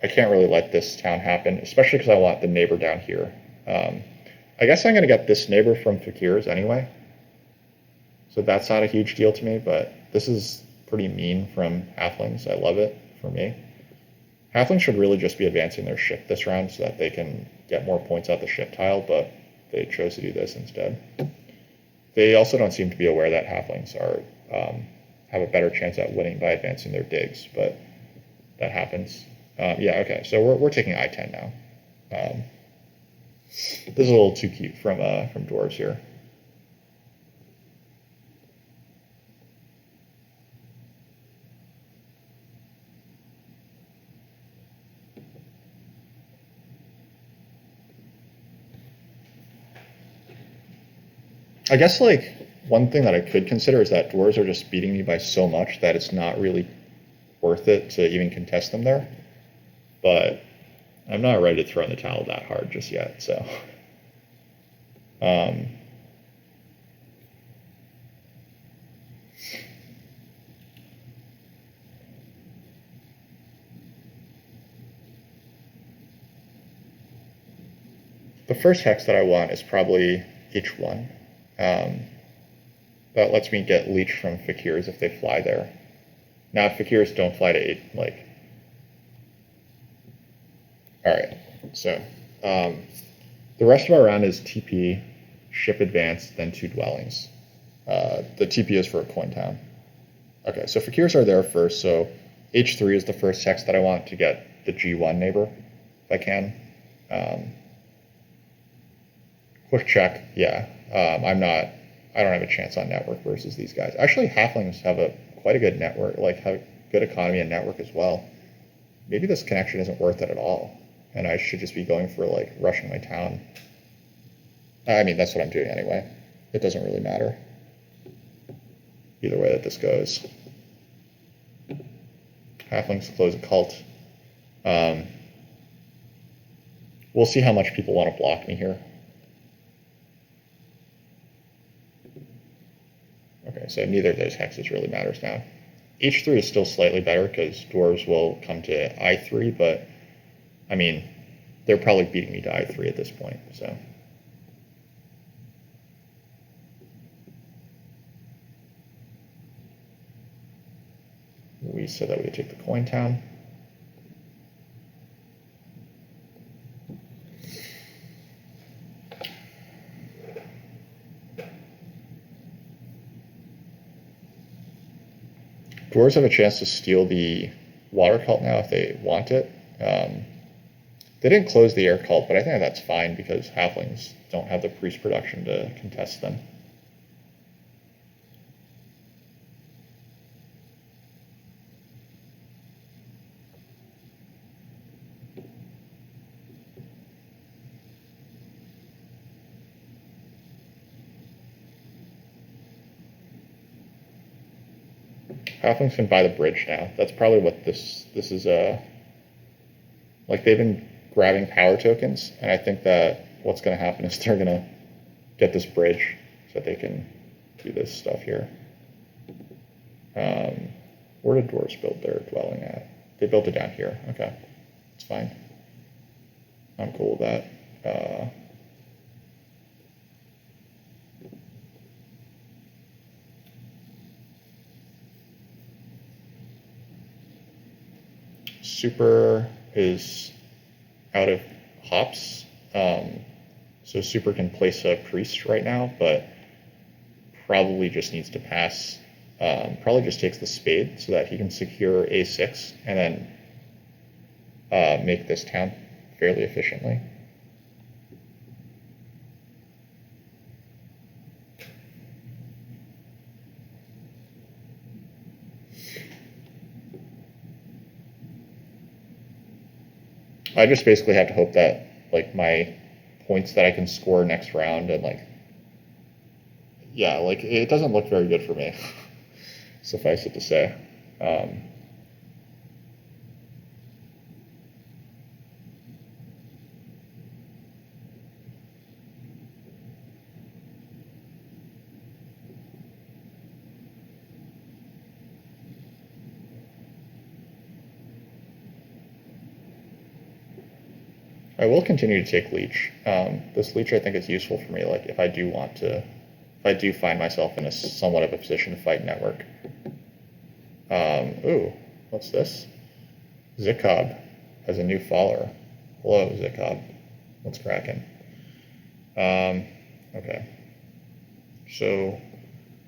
I can't really let this town happen, especially because I want the neighbor down here. I guess I'm going to get this neighbor from Fakirs anyway. So that's not a huge deal to me, but this is pretty mean from Halflings. I love it for me. Halflings should really just be advancing their ship this round so that they can get more points out the ship tile, but they chose to do this instead. They also don't seem to be aware that Halflings are have a better chance at winning by advancing their digs, but that happens. Yeah, okay, so we're taking I-10 now. This is a little too cute from dwarves here. I guess like one thing that I could consider is that dwarves are just beating me by so much that it's not really worth it to even contest them there. But I'm not ready to throw in the towel that hard just yet, so. The first hex that I want is probably H1. That lets me get leech from Fakirs if they fly there. Now, if Fakirs don't fly to 8, like... Alright, so... the rest of our round is TP, ship advance, then 2 dwellings. The TP is for a coin town. Okay, so Fakirs are there first, so H3 is the first hex that I want to get the G1 neighbor, if I can. Quick check, yeah. I don't have a chance on network versus these guys. Actually, Halflings have quite a good network, like have a good economy and network as well. Maybe this connection isn't worth it at all, and I should just be going for like rushing my town. I mean, that's what I'm doing anyway. It doesn't really matter either way that this goes. Halflings close a cult. We'll see how much people want to block me here. Okay, so neither of those hexes really matters now. H3 is still slightly better because dwarves will come to I3, but I mean, they're probably beating me to I3 at this point, so. We said that we would take the coin town. Dwarves have a chance to steal the water cult now if they want it. They didn't close the air cult, but I think that's fine because halflings don't have the priest production to contest them. Halflings can buy the bridge now. That's probably what this is. Like they've been grabbing power tokens, and I think that what's going to happen is they're going to get this bridge so that they can do this stuff here. Where did dwarves build their dwelling at? They built it down here. Okay, it's fine. I'm cool with that. Super is out of hops, so Super can place a priest right now, but probably just needs to pass. Probably just takes the spade so that he can secure A6 and then make this town fairly efficiently. I just basically have to hope that like my points that I can score next round and like, yeah, like it doesn't look very good for me. Suffice it to say. I will continue to take leech. This leech I think is useful for me, like if I do find myself in a somewhat of a position to fight network. Ooh, what's this? Zikob has a new follower. Hello, Zikob. What's cracking? Okay. So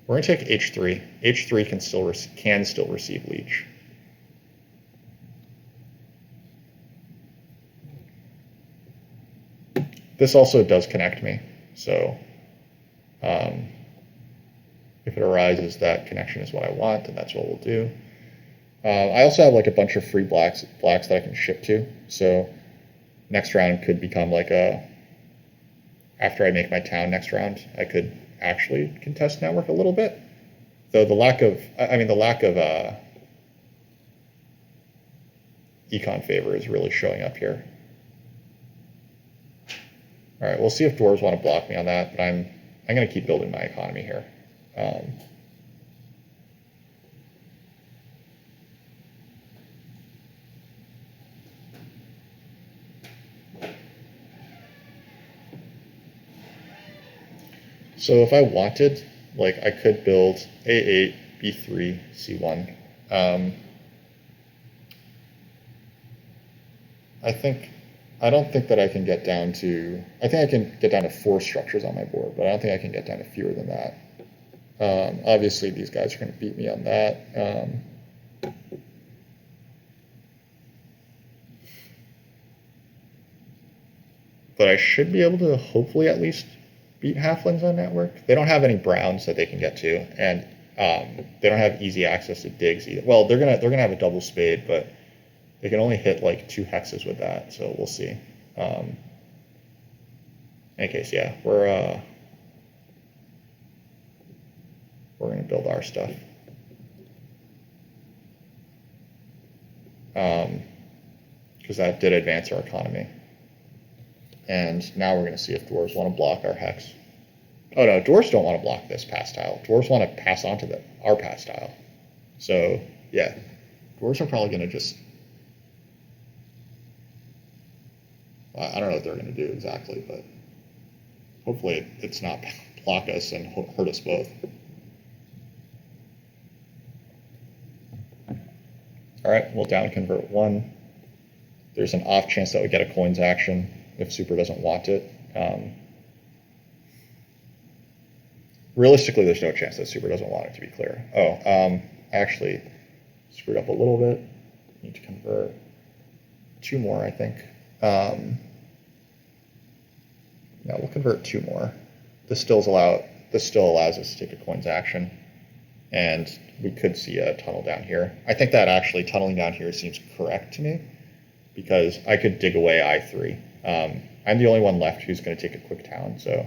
we're gonna take H3. H3 can still receive leech. This also does connect me, so if it arises that connection is what I want, then that's what we'll do. I also have like a bunch of free blacks that I can ship to, so next round could become like after I make my town next round, I could actually contest network a little bit. Though the lack of econ favor is really showing up here. All right, we'll see if dwarves want to block me on that, but I'm going to keep building my economy here. So if I wanted, like I could build A8, B3, C1. I don't think that I can get down to, I think I can get down to 4 structures on my board, but I don't think I can get down to fewer than that. Obviously these guys are going to beat me on that. But I should be able to hopefully at least beat halflings on network. They don't have any browns that they can get to, and they don't have easy access to digs either. Well, they're gonna have a double spade, but they can only hit like 2 hexes with that, so we'll see. In any case, yeah, we're gonna build our stuff. Because that did advance our economy. And now we're going to see if dwarves want to block our hex. Oh no, dwarves don't want to block this pass tile. Dwarves want to pass on to our pass tile. So yeah, dwarves are probably going to just, I don't know what they're going to do exactly, but hopefully it's not block us and hurt us both. All right, we'll down convert 1. There's an off chance that we get a coins action if Super doesn't want it. Realistically, there's no chance that Super doesn't want it, to be clear. Oh, I actually screwed up a little bit. Need to convert 2 more, I think. No, we'll convert 2 more. This still allows us to take a coins action, and we could see a tunnel down here. I think that actually tunneling down here seems correct to me, because I could dig away I3. I'm the only one left who's going to take a quick town, so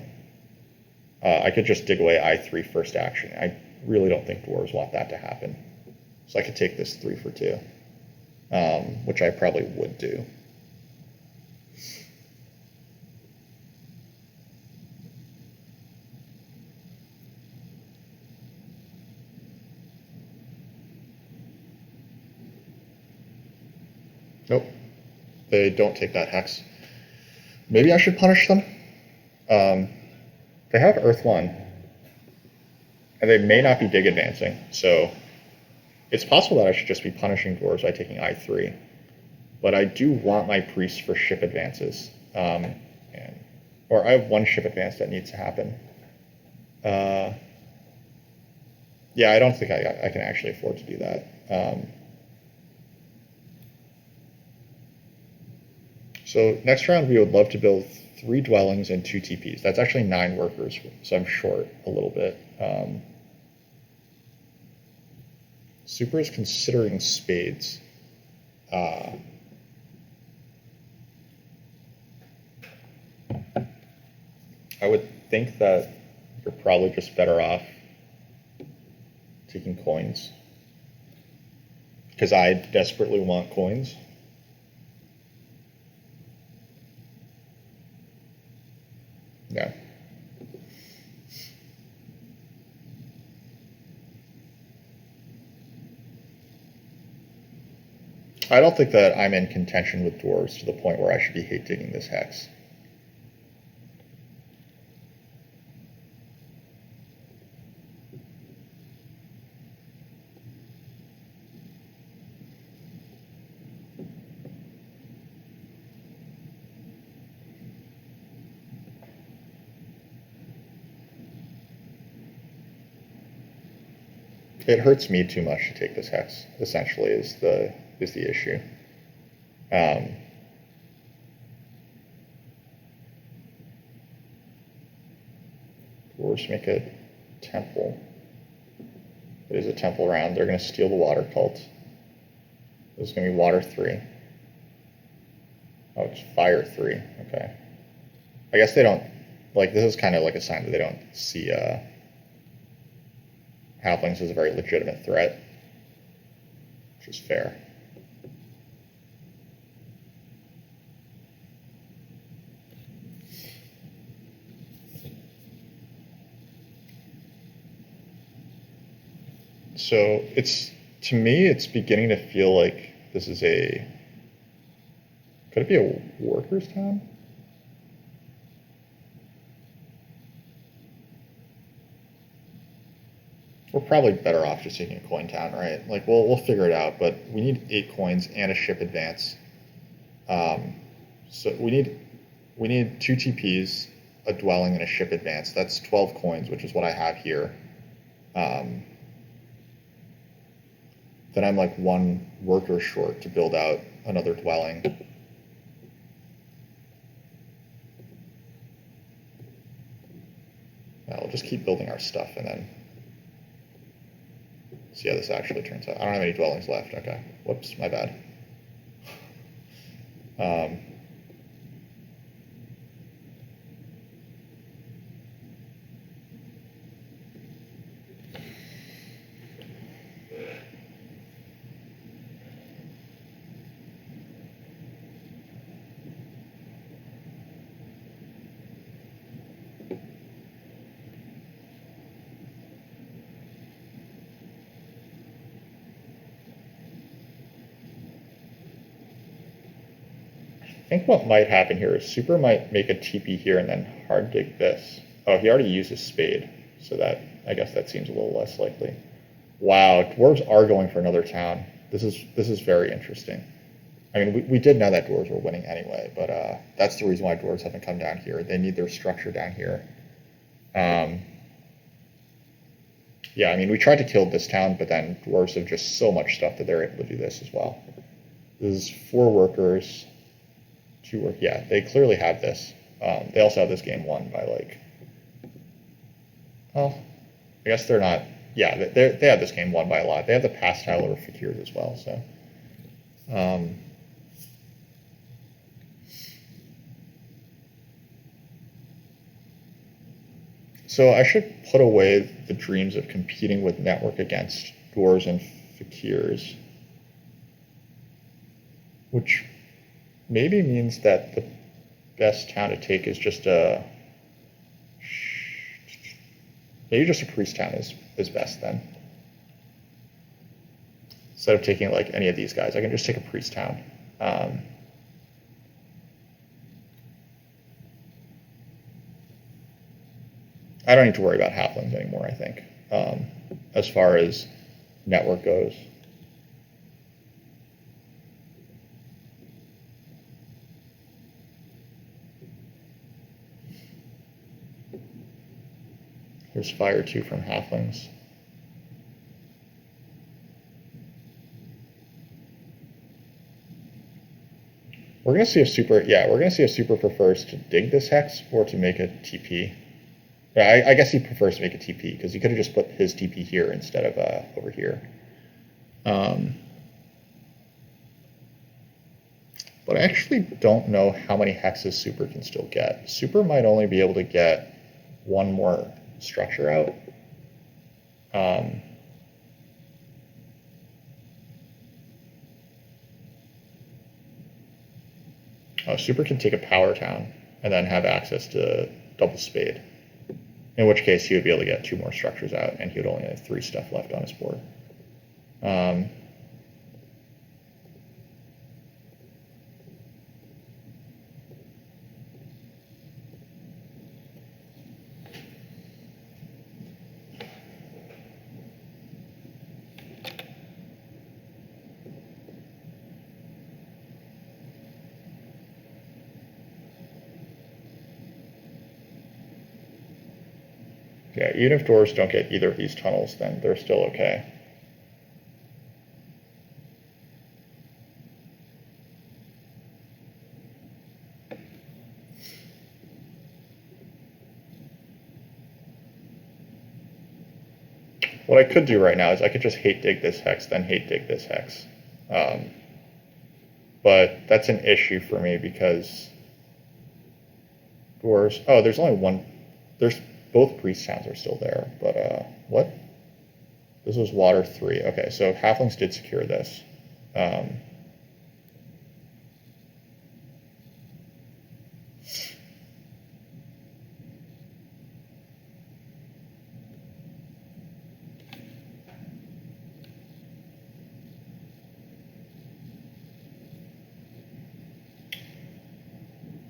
I could just dig away I3 first action. I really don't think dwarves want that to happen. So I could take this 3 for 2, which I probably would do. Nope, they don't take that hex. Maybe I should punish them. They have Earth 1, and they may not be dig advancing, so it's possible that I should just be punishing dwarves by taking I3. But I do want my priests for ship advances. Or I have 1 ship advance that needs to happen. Yeah, I don't think I can actually afford to do that. So next round we would love to build 3 dwellings and 2 TPs. That's actually 9 workers, so I'm short a little bit. Super is considering spades. I would think that you're probably just better off taking coins, because I desperately want coins. Yeah. I don't think that I'm in contention with dwarves to the point where I should be hate digging this hex. It hurts me too much to take this hex, essentially, is the issue. Dwarves make a temple. It is a temple round. They're going to steal the water cult. This is going to be water 3. Oh, it's fire 3. Okay. I guess they don't, like, this is kind of like a sign that they don't see halflings as a very legitimate threat, which is fair. So to me, it's beginning to feel like this is could it be a workers' town? We're probably better off just taking a coin town, right? Like, we'll figure it out, but we need 8 coins and a ship advance. So we need 2 TPs, a dwelling, and a ship advance. That's 12 coins, which is what I have here. Then I'm like 1 worker short to build out another dwelling. We'll just keep building our stuff and then see how this actually turns out. I don't have any dwellings left. Okay. Whoops, my bad. I think what might happen here is Super might make a TP here and then hard dig this. Oh, he already used his spade, so I guess that seems a little less likely. Wow, dwarves are going for another town. This is very interesting. I mean, we did know that dwarves were winning anyway, but that's the reason why dwarves haven't come down here. They need their structure down here. Yeah, I mean, we tried to kill this town, but then dwarves have just so much stuff that they're able to do this as well. This is 4 workers. 2 work. Yeah, they clearly have this. They also have this game won by like. Well, I guess they're not. Yeah, they have this game won by a lot. They have the pass tile over fakirs as well. So I should put away the dreams of competing with network against dwarves and fakirs, which maybe means that the best town to take is just maybe just a priest town is best then. Instead of taking like any of these guys, I can just take a priest town. I don't need to worry about halflings anymore, I think, as far as network goes. Here's fire 2 from halflings. We're going to see if super, yeah, we're going to see if super prefers to dig this hex or to make a TP. Yeah, I guess he prefers to make a TP because he could have just put his TP here instead of over here. But I actually don't know how many hexes super can still get. Super might only be able to get one more structure out. Super can take a power town and then have access to double spade. In which case he would be able to get 2 more structures out and he would only have 3 stuff left on his board. Yeah, even if dwarves don't get either of these tunnels, then they're still okay. What I could do right now is I could just hate dig this hex, then hate dig this hex. But that's an issue for me because dwarves, oh, there's only one, there's both priest towns are still there, but what? This was water 3. Okay, so halflings did secure this. I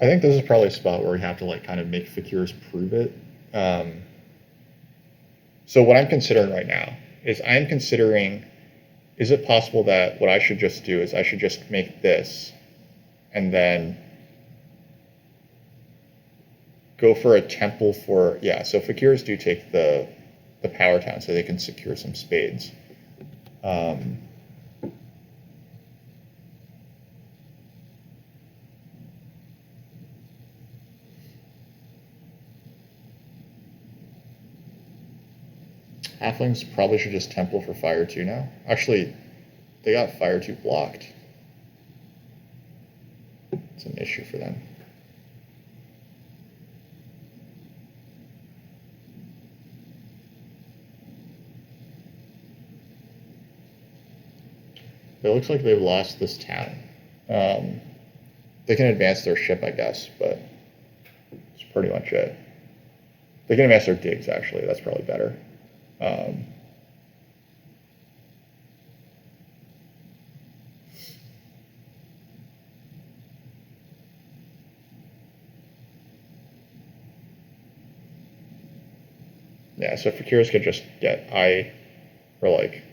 think this is probably a spot where we have to like kind of make fakirs prove it. So what I'm considering right now is I'm considering, is it possible that what I should just do is I should just make this and then go for a temple for, yeah, so fakirs do take the power town so they can secure some spades. Halflings probably should just temple for fire 2 now. Actually, they got fire 2 blocked. It's an issue for them. It looks like they've lost this town. They can advance their ship, I guess, but that's pretty much it. They can advance their digs, actually. That's probably better. Yeah, so fakirs could just get I, or like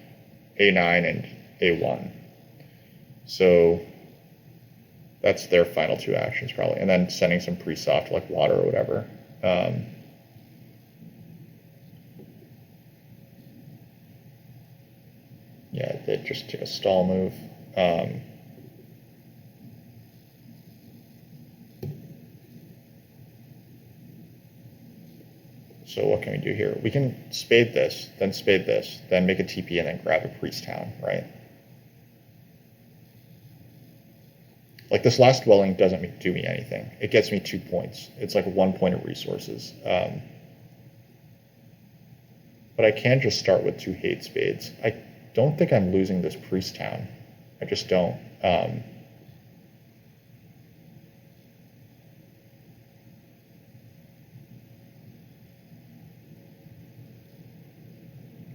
A9 and A1. So that's their final 2 actions probably, and then sending some priests off to like water or whatever. Yeah, they just took a stall move. So what can we do here? We can spade this, then make a TP, and then grab a priest town, right? Like this last dwelling doesn't do me anything. It gets me 2 points. It's like 1 point of resources. But I can just start with 2 hate spades. I don't think I'm losing this priest town. I just don't.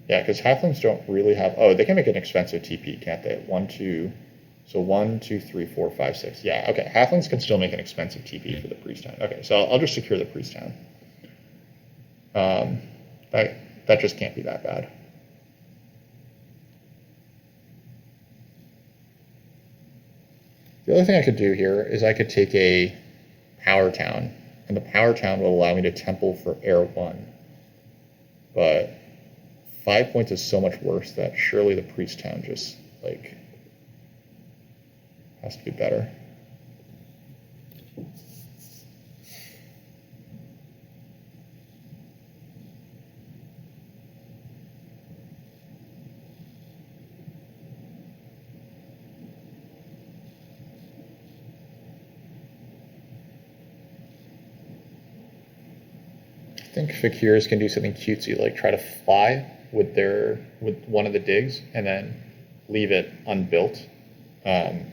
Yeah, because halflings don't really have. Oh, they can make an expensive TP, can't they? 1, 2. So 1, 2, 3, 4, 5, 6. Yeah, okay. Halflings can still make an expensive TP for the priest town. Okay, so I'll just secure the priest town. That just can't be that bad. The other thing I could do here is I could take a power town, and the power town will allow me to temple for air 1. But 5 points is so much worse that surely the priest town just, like, has to be better. I think fakirs can do something cutesy, like try to fly with one of the digs and then leave it unbuilt. The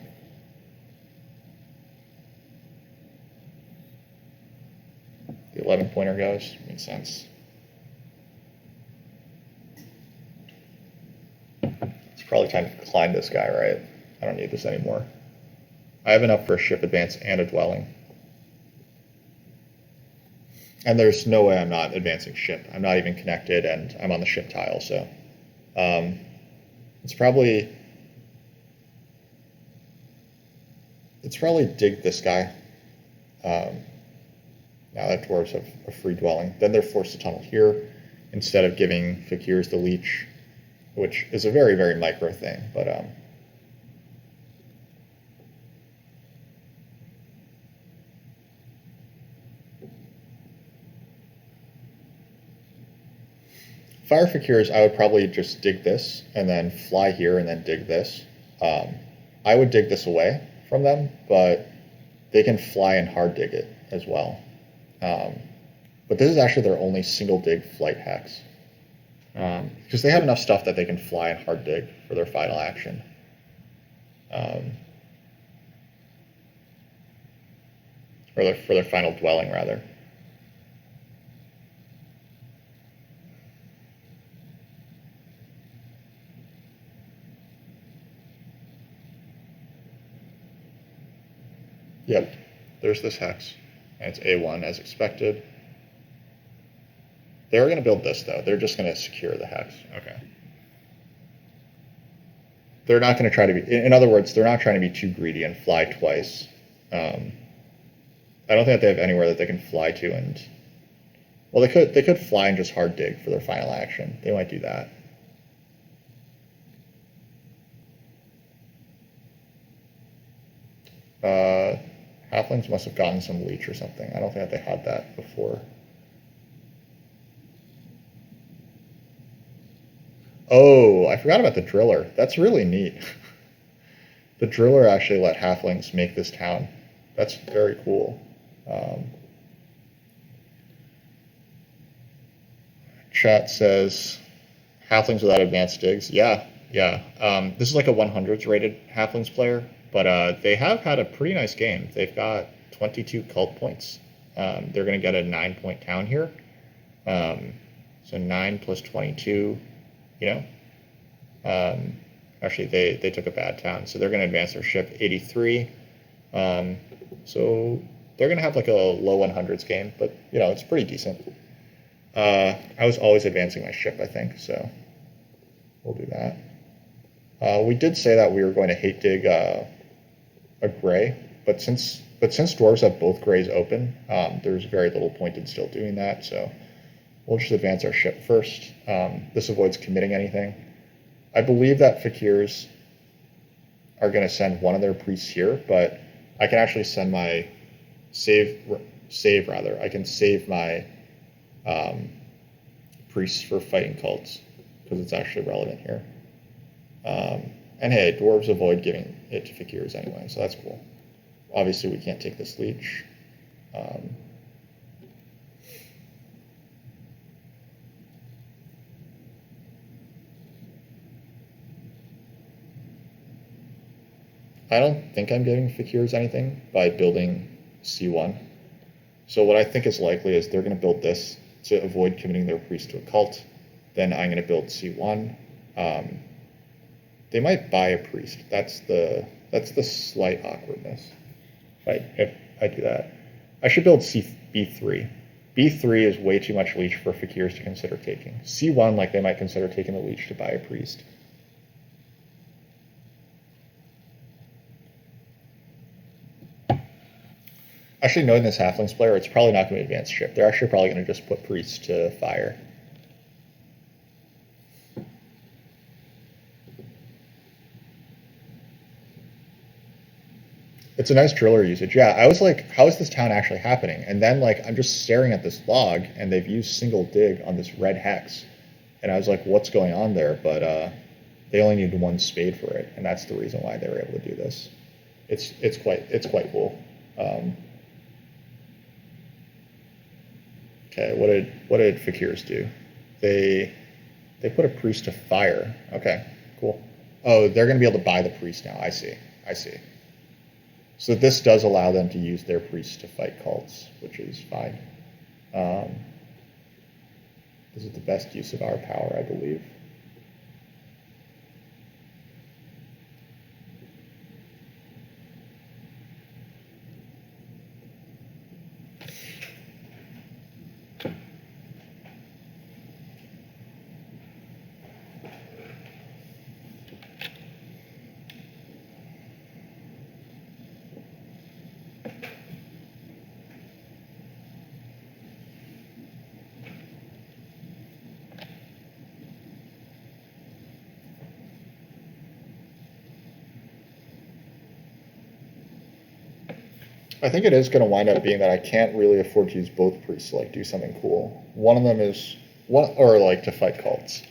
11-pointer goes. Makes sense. It's probably time to climb this guy, right? I don't need this anymore. I have enough for a ship advance and a dwelling. And there's no way I'm not advancing ship. I'm not even connected, and I'm on the ship tile, so it's probably dig this guy. Now that dwarves have a free dwelling. Then they're forced to tunnel here instead of giving fakirs the leech, which is a very, very micro thing, but fire fakirs, I would probably just dig this and then fly here and then dig this. I would dig this away from them, but they can fly and hard dig it as well. But this is actually their only single dig flight hex. Because they have enough stuff that they can fly and hard dig for their final action. Or for their final dwelling, rather. Yep, there's this hex, and it's A1 as expected. They're going to build this, though. They're just going to secure the hex. Okay. They're not going to try to be, in other words, they're not trying to be too greedy and fly twice. I don't think that they have anywhere that they can fly to, and, well, they could fly and just hard dig for their final action. They might do that. Halflings must have gotten some leech or something. I don't think that they had that before. Oh, I forgot about the driller. That's really neat. The driller actually let halflings make this town. That's very cool. Chat says, halflings without advanced digs. Yeah. This is like a 100s rated halflings player, but they have had a pretty nice game. They've got 22 cult points. They're going to get a 9-point town here. So 9 plus 22, actually, they took a bad town, so they're going to advance their ship 83. So they're going to have like a low 100s game, but, it's pretty decent. I was always advancing my ship, I think, so we'll do that. We did say that we were going to hate dig a gray, but since dwarves have both grays open, there's very little point in still doing that, so we'll just advance our ship first. This avoids committing anything. I believe that fakirs are going to send one of their priests here, but I can actually send my I can save my priests for fighting cults, because it's actually relevant here. And hey, dwarves avoid giving it to fakirs anyway, so that's cool. Obviously, we can't take this leech. I don't think I'm giving Fakirs anything by building C1. So what I think is likely is they're going to build this to avoid committing their priest to a cult. Then I'm going to build C1. They might buy a priest. That's the slight awkwardness. If I do that, I should build B3. B3 is way too much leech for Fakirs to consider taking. C1, like they might consider taking the leech to buy a priest. Actually, knowing this Halflings player, it's probably not going to advance ship. They're actually probably going to just put priests to fire. It's a nice driller usage. Yeah, I was like, how is this town actually happening? And then like I'm just staring at this log, and they've used single dig on this red hex, and I was like, what's going on there? But they only need one spade for it, and that's the reason why they were able to do this. It's quite cool. Okay, what did Fakirs do? They put a priest to fire. Okay, cool. Oh, they're going to be able to buy the priest now. I see. So this does allow them to use their priests to fight cults, which is fine. This is the best use of our power, I believe. I think it is going to wind up being that I can't really afford to use both priests to like do something cool. One of them is like to fight cults.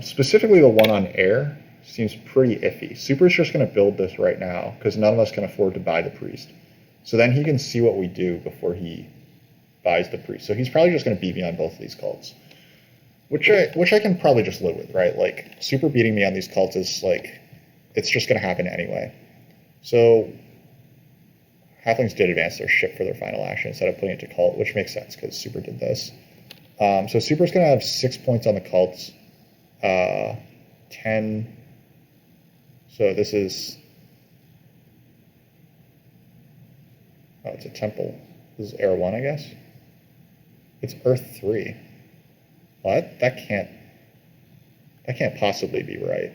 Specifically, the one on air seems pretty iffy. Super's just going to build this right now because none of us can afford to buy the priest. So then he can see what we do before he buys the priest. So he's probably just going to beat me on both of these cults, which I can probably just live with, right? Like Super beating me on these cults is like it's just going to happen anyway. So Halflings did advance their ship for their final action instead of putting it to cult, which makes sense because Super did this. So Super's going to have 6 points on the cults, 10. So this is, oh, it's a temple. This is Air 1, I guess. It's Earth 3. What? That can't possibly be right.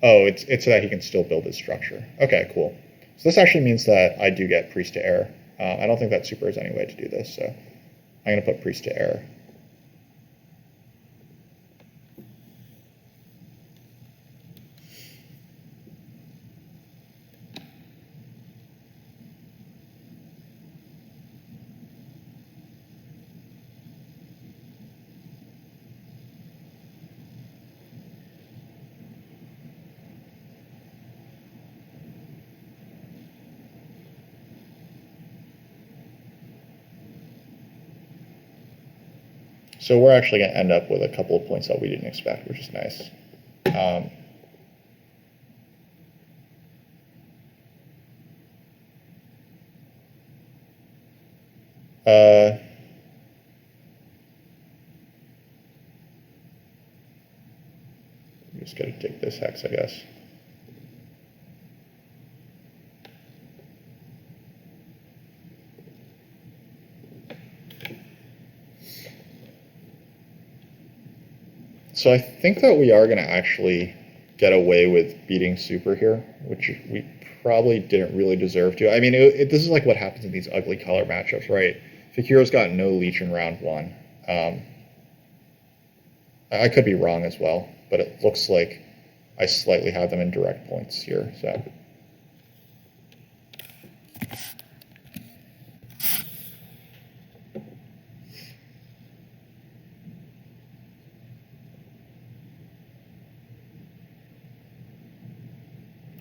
Oh, it's so that he can still build his structure. Okay, cool. So this actually means that I do get priest to air. I don't think that Super is any way to do this, so I'm going to put priest to air. So we're actually going to end up with a couple of points that we didn't expect, which is nice. I'm just going to take this hex, I guess. So I think that we are going to actually get away with beating Super here, which we probably didn't really deserve to. I mean, this is like what happens in these ugly color matchups, right? Fakiro's got no leech in round 1. I could be wrong as well, but it looks like I slightly have them in direct points here. So.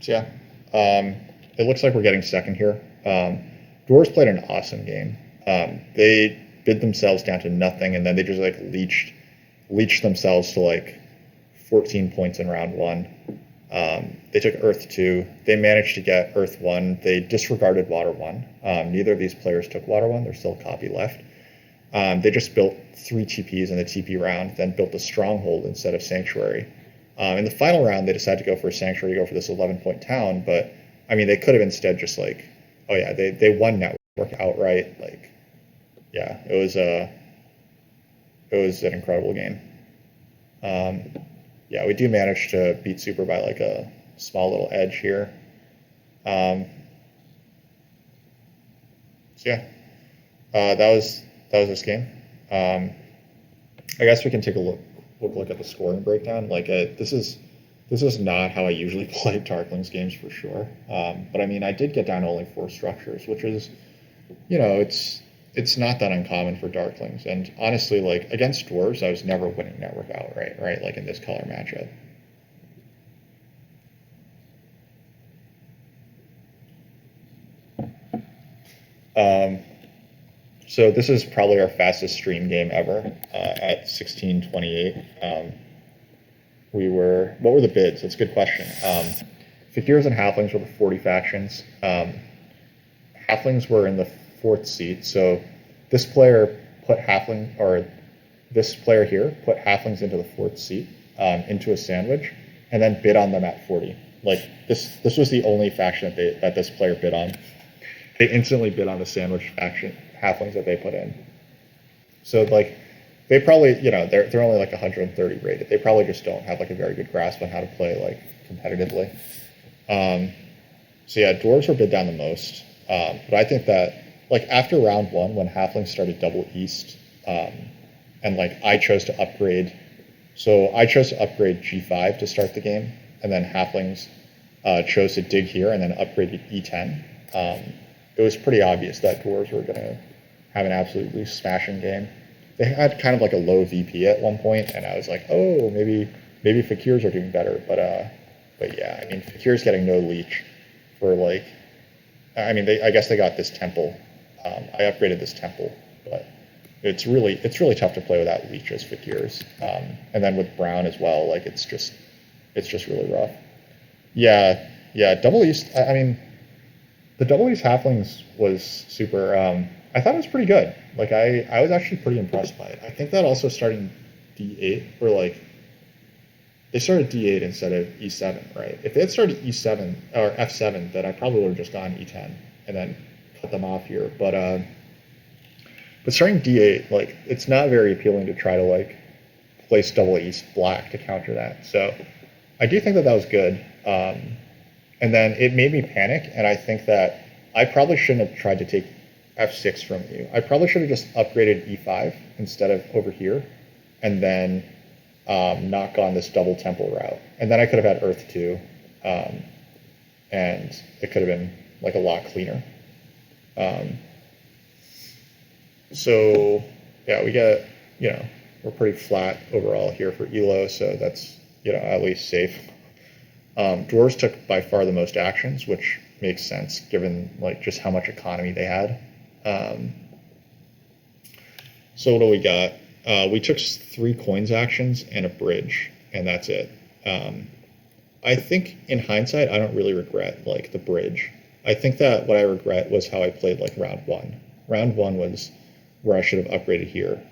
So yeah, it looks like we're getting second here. Dwarves played an awesome game. They bid themselves down to nothing, and then they just like leached themselves to like 14 points in round 1. They took Earth 2. They managed to get Earth 1. They disregarded Water 1. Neither of these players took Water 1. There's still a copy left. They just built 3 TPs in the TP round, then built a Stronghold instead of Sanctuary. In the final round, they decided to go for a Sanctuary, to go for this 11-point town, but, I mean, they could have instead just, like, oh yeah, they won Network outright. Like, yeah, it was an incredible game. Yeah, we do manage to beat Super by, like, a small little edge here. So yeah, that was this game. I guess we can take a look at the scoring breakdown. Like, this is not how I usually play Darklings games for sure. But I mean, I did get down to only 4 structures, which is, you know, it's not that uncommon for Darklings. And honestly, like, against Dwarves, I was never winning Network outright, right? Like in this color matchup. So this is probably our fastest stream game ever at 16:28. What were the bids? That's a good question. Fakirs and Halflings were the 40 factions. Halflings were in the 4th seat, so this player here put Halflings into the 4th seat, into a sandwich, and then bid on them at 40. Like, this was the only faction that this player bid on. They instantly bid on the sandwich faction Halflings that they put in. So, like, they probably, you know, they're only like 130 rated. They probably just don't have like a very good grasp on how to play like competitively. So yeah, Dwarves were bid down the most. But I think that, like, after round 1, when Halflings started double East, and like I chose to upgrade, so I chose to upgrade G5 to start the game, and then Halflings chose to dig here and then upgraded E10. It was pretty obvious that Dwarves were going to have an absolutely smashing game. They had kind of like a low VP at one point, and I was like, oh, maybe Fakirs are doing better. But yeah, I mean, Fakirs getting no leech for, like, I mean, I guess they got this temple. I upgraded this temple, but it's really tough to play without leech as Fakirs. And then with Brown as well, like, it's just really rough. Yeah, double East. I mean, the double East Halflings was super. I thought it was pretty good. Like, I was actually pretty impressed by it. I think that also starting D8, or like, they started D8 instead of E7, right? If they had started E7 or F7, then I probably would have just gone E10 and then cut them off here. But starting D8, like, it's not very appealing to try to, like, place double East black to counter that. So I do think that was good. And then it made me panic, and I think that I probably shouldn't have tried to take F6 from you. I probably should have just upgraded E5 instead of over here, and then not gone this double temple route. And then I could have had Earth 2, and it could have been, like, a lot cleaner. So yeah, we get, you know, we're pretty flat overall here for Elo, so that's, you know, at least safe. Dwarves took by far the most actions, which makes sense given, like, just how much economy they had. So what do we got? We took 3 coins actions and a bridge, and that's it. I think in hindsight, I don't really regret, like, the bridge. I think that what I regret was how I played, like, round 1. Round 1 was where I should have upgraded here.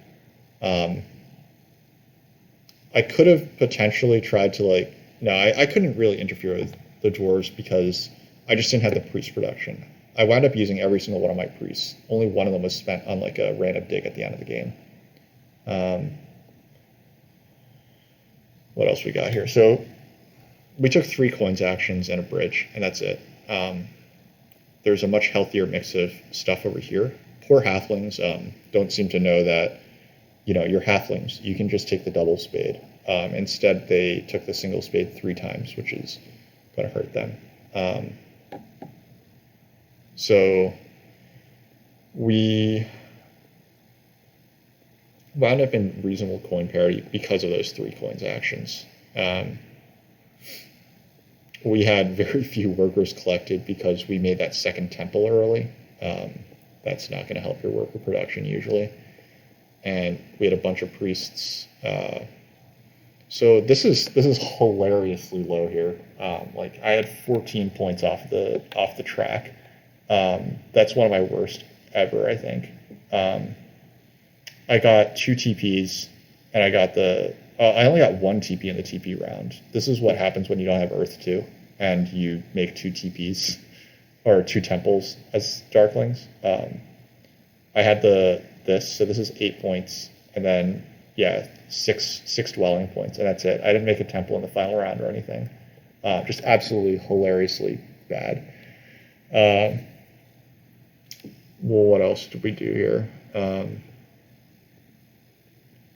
I could have potentially tried to, like, no, I couldn't really interfere with the Dwarves because I just didn't have the priest production. I wound up using every single one of my priests. Only one of them was spent on, like, a random dig at the end of the game. What else we got here? So we took 3 coins actions and a bridge, and that's it. There's a much healthier mix of stuff over here. Poor halflings don't seem to know that, you know, you're halflings. You can just take the double spade. Instead, they took the single spade 3 times, which is going to hurt them. So we wound up in reasonable coin parity because of those 3 coins actions. We had very few workers collected because we made that second temple early. That's not going to help your worker production usually. And we had a bunch of priests. So this is hilariously low here. Like I had 14 points off the track. That's one of my worst ever, I think. Um, I got two TPs, and I only got one TP in the TP round. This is what happens when you don't have Earth 2, and you make two TPs, or two temples as Darklings. I had so this is 8 points, and then yeah, six dwelling points, and that's it. I didn't make a temple in the final round or anything. Just absolutely hilariously bad. Uh, well, what else did we do here?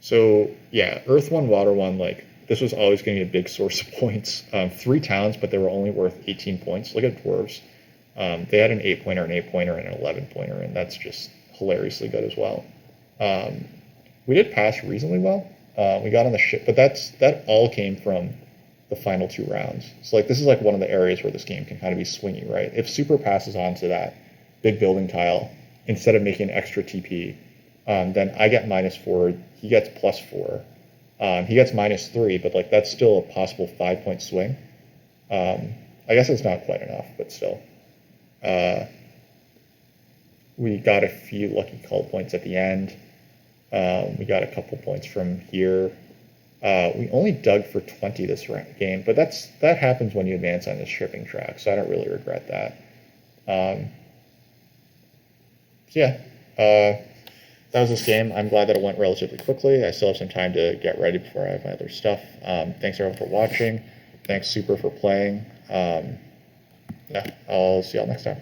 So yeah, Earth 1, Water 1, like this was always going to be a big source of points. 3 towns, but they were only worth 18 points. Look at Dwarves. They had an 8-pointer, an 8-pointer, and an 11-pointer, and that's just hilariously good as well. We did pass reasonably well. We got on the ship, but that all came from the final 2 rounds. So like this is like one of the areas where this game can kind of be swingy, right? If Super passes onto that big building tile instead of making an extra TP, then I get -4. He gets +4. He gets -3, but like that's still a possible 5-point swing. I guess it's not quite enough, but still. We got a few lucky call points at the end. We got a couple points from here. We only dug for 20 this game, but that happens when you advance on this shipping track, so I don't really regret that. So yeah, that was this game. I'm glad that it went relatively quickly. I still have some time to get ready before I have my other stuff. Thanks everyone for watching. Thanks Super for playing. Yeah, I'll see y'all next time.